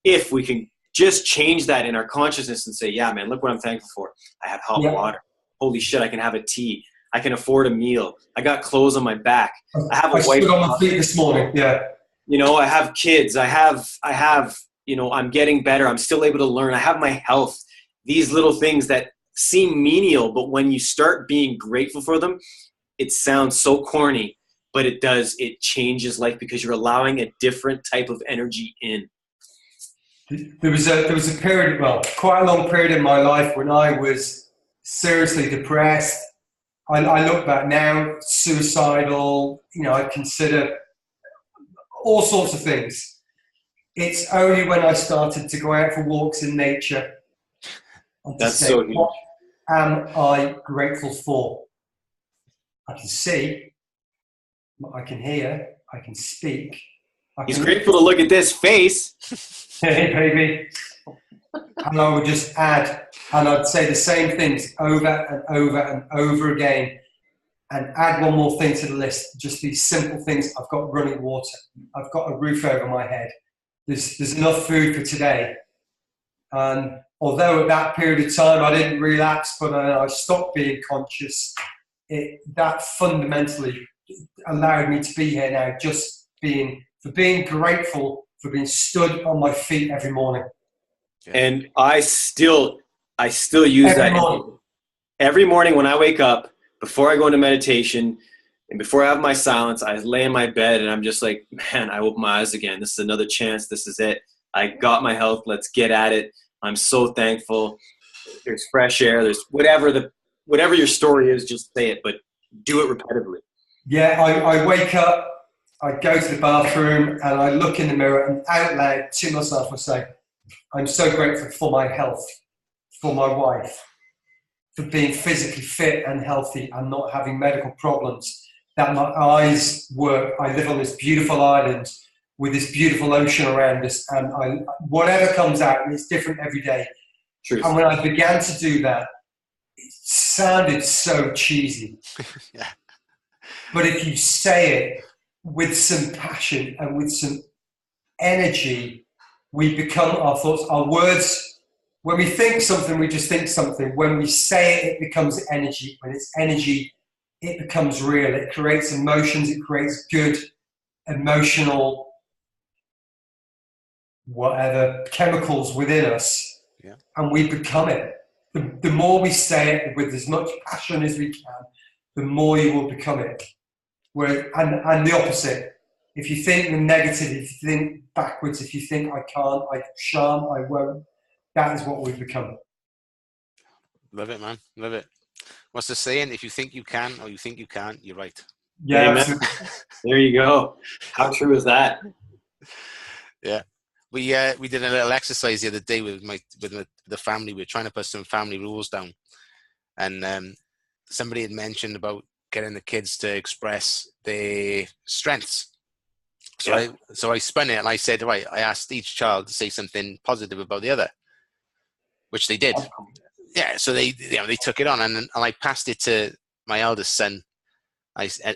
If we can just change that in our consciousness and say, yeah, man, look what I'm thankful for. I have hot water. Holy shit, I can have a tea. I can afford a meal. I got clothes on my back. I have a wife. I stood on my feet this morning. Yeah. I have kids. I have. I'm getting better. I'm still able to learn. I have my health. These little things that seem menial, but when you start being grateful for them, it sounds so corny, but it does. It changes life because you're allowing a different type of energy in. There was a period, quite a long period in my life when I was seriously depressed. I look back now, suicidal, I consider all sorts of things. It's only when I started to go out for walks in nature and to say, what am I grateful for? I can see, I can hear, I can speak. He's grateful to look at this face. Hey, baby. And I would just add, and I'd say the same things over and over and over again, and add one more thing to the list. Just these simple things. I've got running water. I've got a roof over my head. There's enough food for today. And although at that period of time I didn't relapse, but I stopped being conscious, that fundamentally allowed me to be here now, just being grateful for being stood on my feet every morning. And I still use that every morning when I wake up, before I go into meditation and before I have my silence. I lay in my bed and I'm just like, man, I open my eyes again. This is another chance. This is it. I got my health. Let's get at it. I'm so thankful. There's fresh air. There's whatever your story is, just say it, but do it repetitively. Yeah, I wake up, I go to the bathroom and I look in the mirror and out loud to myself I say, I'm so grateful for my health, for my wife, for being physically fit and healthy and not having medical problems, that my eyes work. I live on this beautiful island with this beautiful ocean around us, and whatever comes out, it's different every day. Truth. And when I began to do that, it sounded so cheesy. Yeah. But if you say it with some passion and with some energy, we become our thoughts, our words. When we think something, we just think something. When we say it, it becomes energy. When it's energy, it becomes real. It creates emotions. It creates good, emotional, whatever, chemicals within us. Yeah. And we become it. The more we say it with as much passion as we can, the more you will become it. And the opposite. If you think the negative, if you think backwards, if you think I can't, I shan't, I won't, that is what we've become. Love it, man. Love it. What's the saying? If you think you can or you think you can't, you're right. Yeah. There you go. How true is that? Yeah. We did a little exercise the other day with the family. We were trying to put some family rules down. And somebody had mentioned about getting the kids to express their strengths. So I spun it and I said, right, I asked each child to say something positive about the other, which they did. Yeah, so they took it on, and I passed it to my eldest son.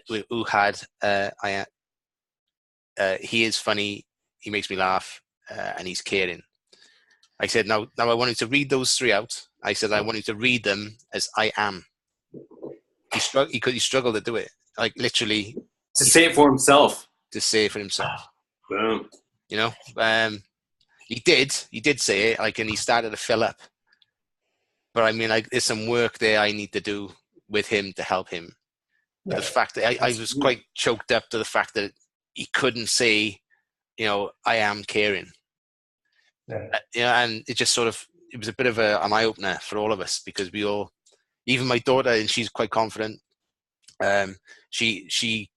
Who had he is funny, he makes me laugh, and he's caring. I said, now I want you to read those 3 out. I said, I want you to read them as I am. He struggled to do it. Like literally. To say it for himself. To say it for himself. Boom. You know, he did say it, like, and he started to fill up. But I mean, like, there's some work there I need to do with him to help him. But the fact that I was quite choked up to the fact that he couldn't say, you know, I am caring. Yeah. You know, and it just sort of, it was a bit of an eye opener for all of us, because we all, even my daughter, and she's quite confident. She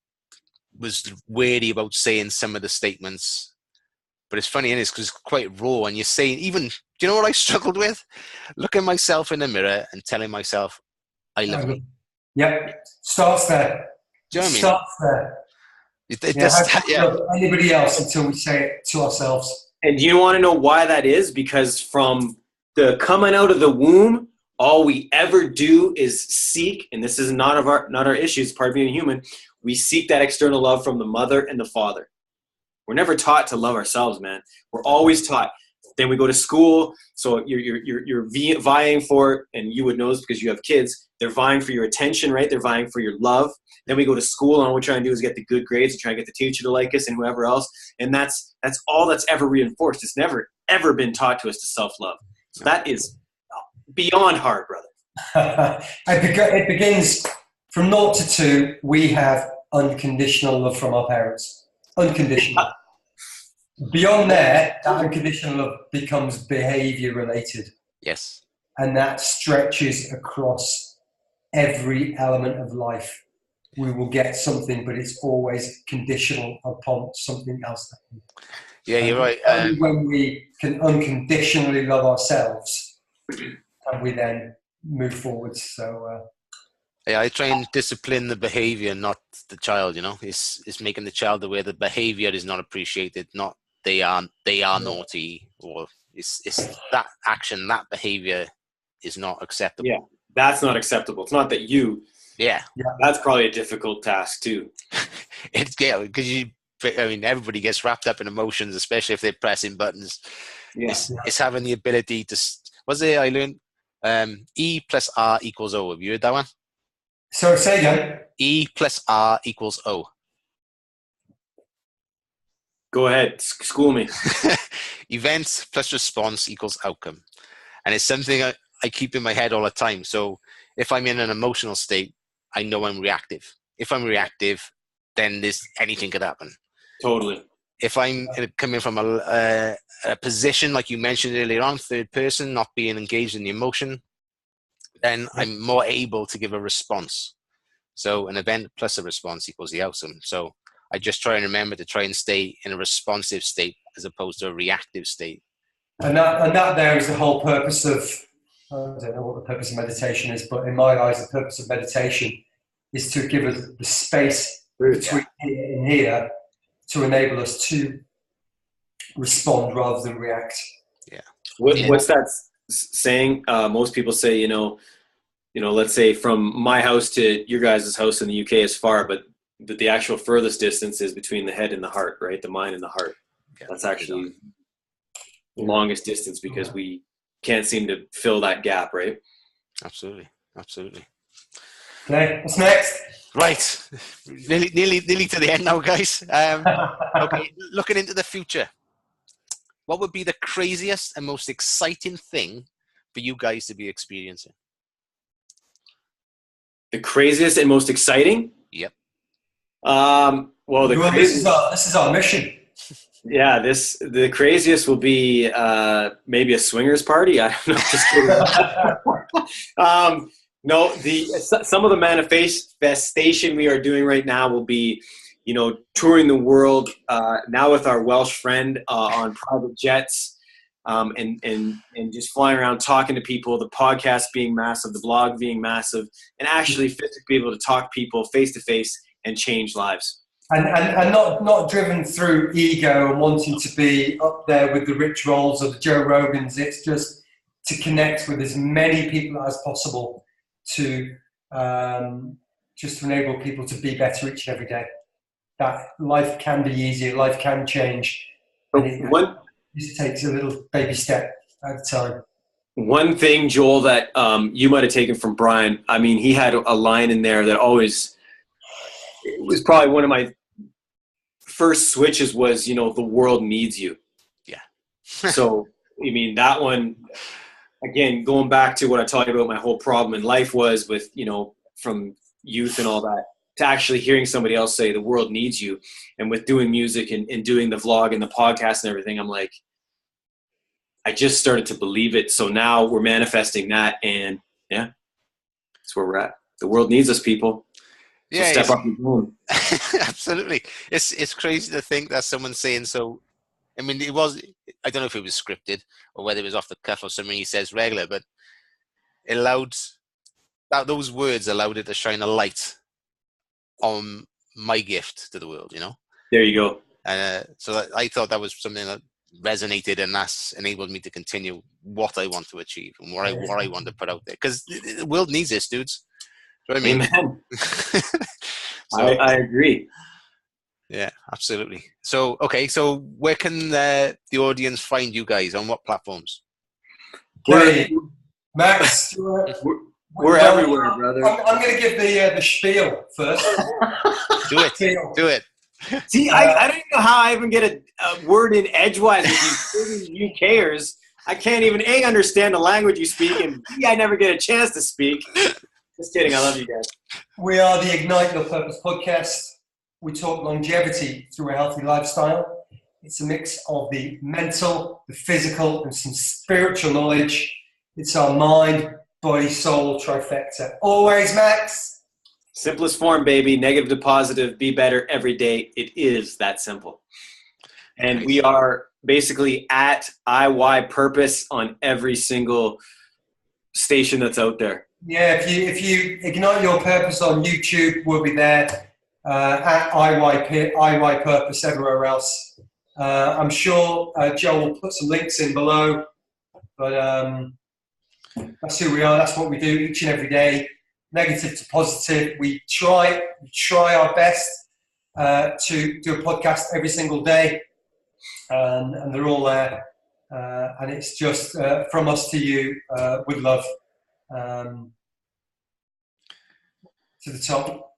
was wary about saying some of the statements, but it's funny, because it's quite raw. And you're saying, even, do you know what I struggled with? Looking myself in the mirror and telling myself, I love you. Yep. Starts there. Do you know what I mean? Starts there. Yeah. Anybody else until we say it to ourselves. And do you want to know why that is? Because from the coming out of the womb, all we ever do is seek, and this is not our issue, it's part of being a human. We seek that external love from the mother and the father. We're never taught to love ourselves, man. We're always taught. Then we go to school, so you're vying for it, and you would know this because you have kids. They're vying for your attention, right? They're vying for your love. Then we go to school, and all we're trying to do is get the good grades and try to get the teacher to like us and whoever else. And that's all that's ever reinforced. It's never, ever been taught to us to self-love. So that is beyond hard, brother. It begins from 0 to 2. We have unconditional love from our parents. Unconditional. Beyond there, that unconditional love becomes behavior related. Yes. And that stretches across every element of life. We will get something, but it's always conditional upon something else. Yeah, you're right. Only when we can unconditionally love ourselves, and we then move forward. So, yeah, I try and discipline the behavior, not the child. You know, it's making the child aware the behavior is not appreciated, not they are naughty, or it's that action, that behavior is not acceptable. Yeah, that's not acceptable. It's not that you. Yeah, that's probably a difficult task too. It's because everybody gets wrapped up in emotions, especially if they're pressing buttons. Yeah. It's having the ability to. What's it I learned? E plus R equals O. Have you heard that one? So say again. E plus R equals O. Go ahead, school me. Events plus response equals outcome. And it's something I keep in my head all the time. So if I'm in an emotional state, I know I'm reactive. If I'm reactive, then anything could happen. Totally. If I'm coming from a position, like you mentioned earlier on, third person, not being engaged in the emotion, then I'm more able to give a response. So an event plus a response equals the outcome. So I just try and remember to try and stay in a responsive state as opposed to a reactive state. And that there is the whole purpose of, I don't know what the purpose of meditation is, but in my eyes, the purpose of meditation is to give us the space between here and here to enable us to respond rather than react. Yeah. What's that saying? Most people say, you know, let's say from my house to your guys' house in the UK is far, but the actual furthest distance is between the head and the heart, right? The mind and the heart. Yeah, that's actually the longest distance because we can't seem to fill that gap, right? Absolutely. Absolutely. Okay, what's next? Right. Nearly to the end now, guys. Okay, looking into the future. What would be the craziest and most exciting thing for you guys to be experiencing? The craziest and most exciting? Yep. Well, this is our mission. Yeah, the craziest will be maybe a swingers party. I don't know. Just kidding. No, some of the manifestation we are doing right now will be, touring the world now with our Welsh friend on private jets, and just flying around talking to people. The podcast being massive, the blog being massive, and actually physically be able to talk to people face to face and change lives. And not driven through ego and wanting to be up there with the Rich Rolls or the Joe Rogans. It's just to connect with as many people as possible to just to enable people to be better each and every day. That life can be easier, life can change, And it One just takes a little baby step at a time. One thing, Joel, that you might have taken from Brian, I mean, he had a line in there that always, it was probably one of my first switches was, you know, the world needs you. Yeah. So, I mean, that one, again, going back to what I talked about, my whole problem in life was with, you know, from youth and all that, to actually hearing somebody else say the world needs you. And with doing music and doing the vlog and the podcast and everything, I'm like, I just started to believe it. So now we're manifesting that, and yeah, that's where we're at. The world needs us, people. So Yeah, step up and do absolutely. It's crazy to think that someone's saying so. I mean, I don't know if it was scripted or whether it was off the cuff or something he says regular, but it allowed those words allowed it to shine a light on my gift to the world, you know? There you go. So I thought that was something that resonated, and that's enabled me to continue what I want to achieve and what I want to put out there, because the world needs this, dudes. Do you know what I mean? Amen. So, I agree. yeah, absolutely. So, okay, so where can the audience find you guys? On what platforms? Okay, Max, We're everywhere, brother. I'm going to give the spiel first. Do it. Spiel. Do it. See, I don't even know how I even get a word in edgewise with you UKers. I can't even A, understand the language you speak, and B, I never get a chance to speak. Just kidding. I love you guys. We are the Ignite Your Purpose podcast. We talk longevity through a healthy lifestyle. It's a mix of the mental, the physical, and some spiritual knowledge. It's our mind, body, soul trifecta. Always, Max. Simplest form, baby. Negative to positive. Be better every day. It is that simple. And Nice. we are basically at IY Purpose on every single station that's out there. Yeah, if you Ignite Your Purpose on YouTube, we'll be there. At IY Purpose everywhere else. I'm sure Joe will put some links in below. But that's who we are. That's what we do each and every day. Negative to positive. We try our best to do a podcast every single day, and they're all there. And it's just from us to you with love, to the top.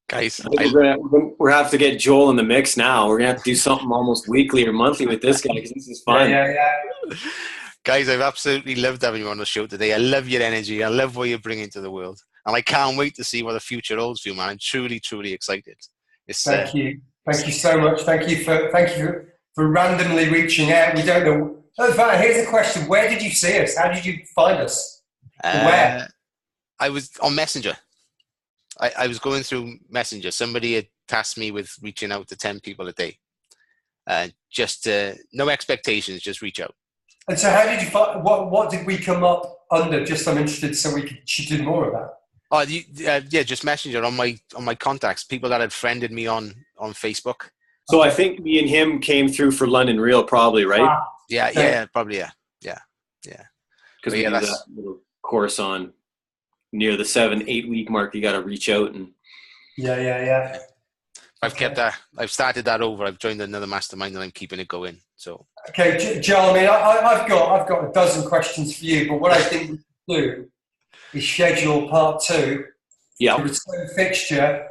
Guys, We're gonna have to get Joel in the mix now. We're gonna have to do something almost weekly or monthly with this guy, because this is fun. Yeah. guys, I've absolutely loved having you on the show today. I love your energy. I love what you're bringing to the world. And I can't wait to see what the future holds for you, man. I'm truly, truly excited. Thank you. Thank you so much. Thank you for randomly reaching out. We don't know. In fact, here's a question. Where did you see us? How did you find us? Where? I was on Messenger. I was going through Messenger. Somebody had tasked me with reaching out to 10 people a day. Just no expectations, just reach out. And so how did you find, what did we come up under? Just I'm interested so should do more of that. Oh, yeah, just Messenger on my contacts, people that had friended me on Facebook. So I think me and him came through for London Real, probably, right? Wow. Yeah, probably, yeah. Because we do that little course on near the 7-8 week mark. You got to reach out and. Yeah. I've kept that. I've started that over. I've joined another mastermind and I'm keeping it going. So. Okay, Joel. I mean, I've got a dozen questions for you, but what I think we should do is schedule part 2. Yeah. The return fixture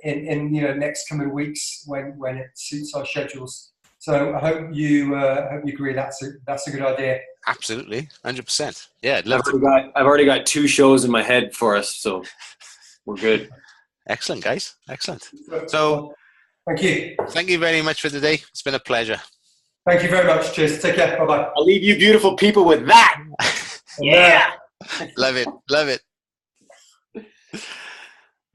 in next coming weeks when it suits our schedules. So I hope you agree that's a good idea. Absolutely, 100%. Yeah, I'd love to. I've already got 2 shows in my head for us, so we're good. Excellent, guys. Excellent. So, thank you very much for today. It's been a pleasure. Thank you very much. Cheers. Take care. Bye bye. I'll leave you beautiful people with that. Yeah. Love it.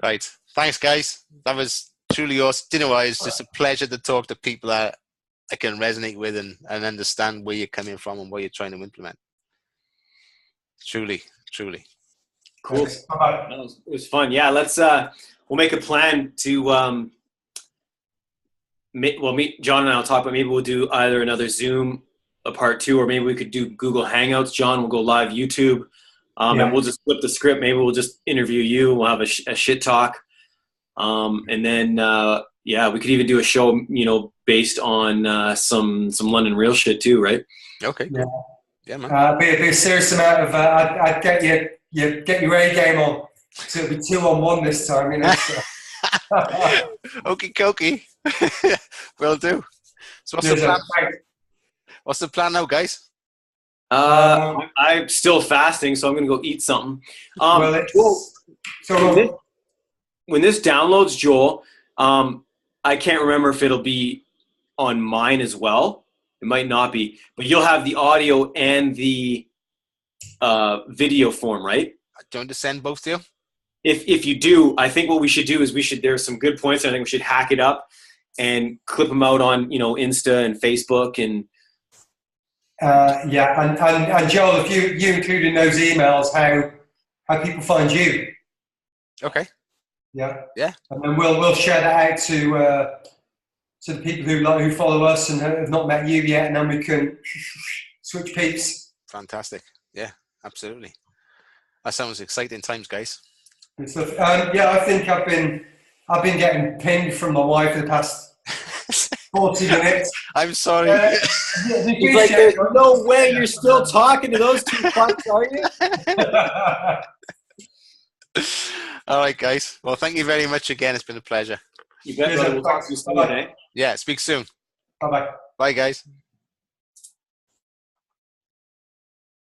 Right. Thanks, guys. That was truly awesome. It's just a pleasure to talk to people that I can resonate with and understand where you're coming from and what you're trying to implement. Truly. Cool. Bye-bye. It was fun. Yeah, let's we'll make a plan to meet John and I'll talk about, maybe we'll do either another Zoom, a part 2, or maybe we could do Google Hangouts. John will go live YouTube, and we'll just flip the script. Maybe we'll just interview you. We'll have a shit talk, and then Yeah, we could even do a show, based on some London real shit too, right? Okay, Yeah. cool. Yeah, man. Be a serious amount of. I'd get your A game on. So it'll be 2-on-1 this time. So. Okie dokie. Will do. So what's the Cheers, plan? thanks. What's the plan now, guys? I'm still fasting, so I'm gonna go eat something. Well, it's, Joel, so when this downloads, Joel, I can't remember if it'll be on mine as well. It might not be, but you'll have the audio and the video form, right? Do you want to send both to you? If you do, I think what we should do is there's some good points. I think we should hack it up and clip them out on Insta and Facebook and. And Joel, if you include in those emails how people find you. Okay. Yeah. Yeah. And then we'll share that out to the people who follow us and have not met you yet, and then we can switch peeps. Fantastic. Yeah, absolutely. That sounds exciting times, guys. Good stuff. I think I've been getting pinged from my wife for the past 40 minutes. I'm sorry. He's like, there's no way you're still talking to those two fucks, are you? All right, guys. Well, thank you very much again. It's been a pleasure. You bet, brother. We'll talk to you soon, eh? Yeah, speak soon. Bye-bye. Bye, guys.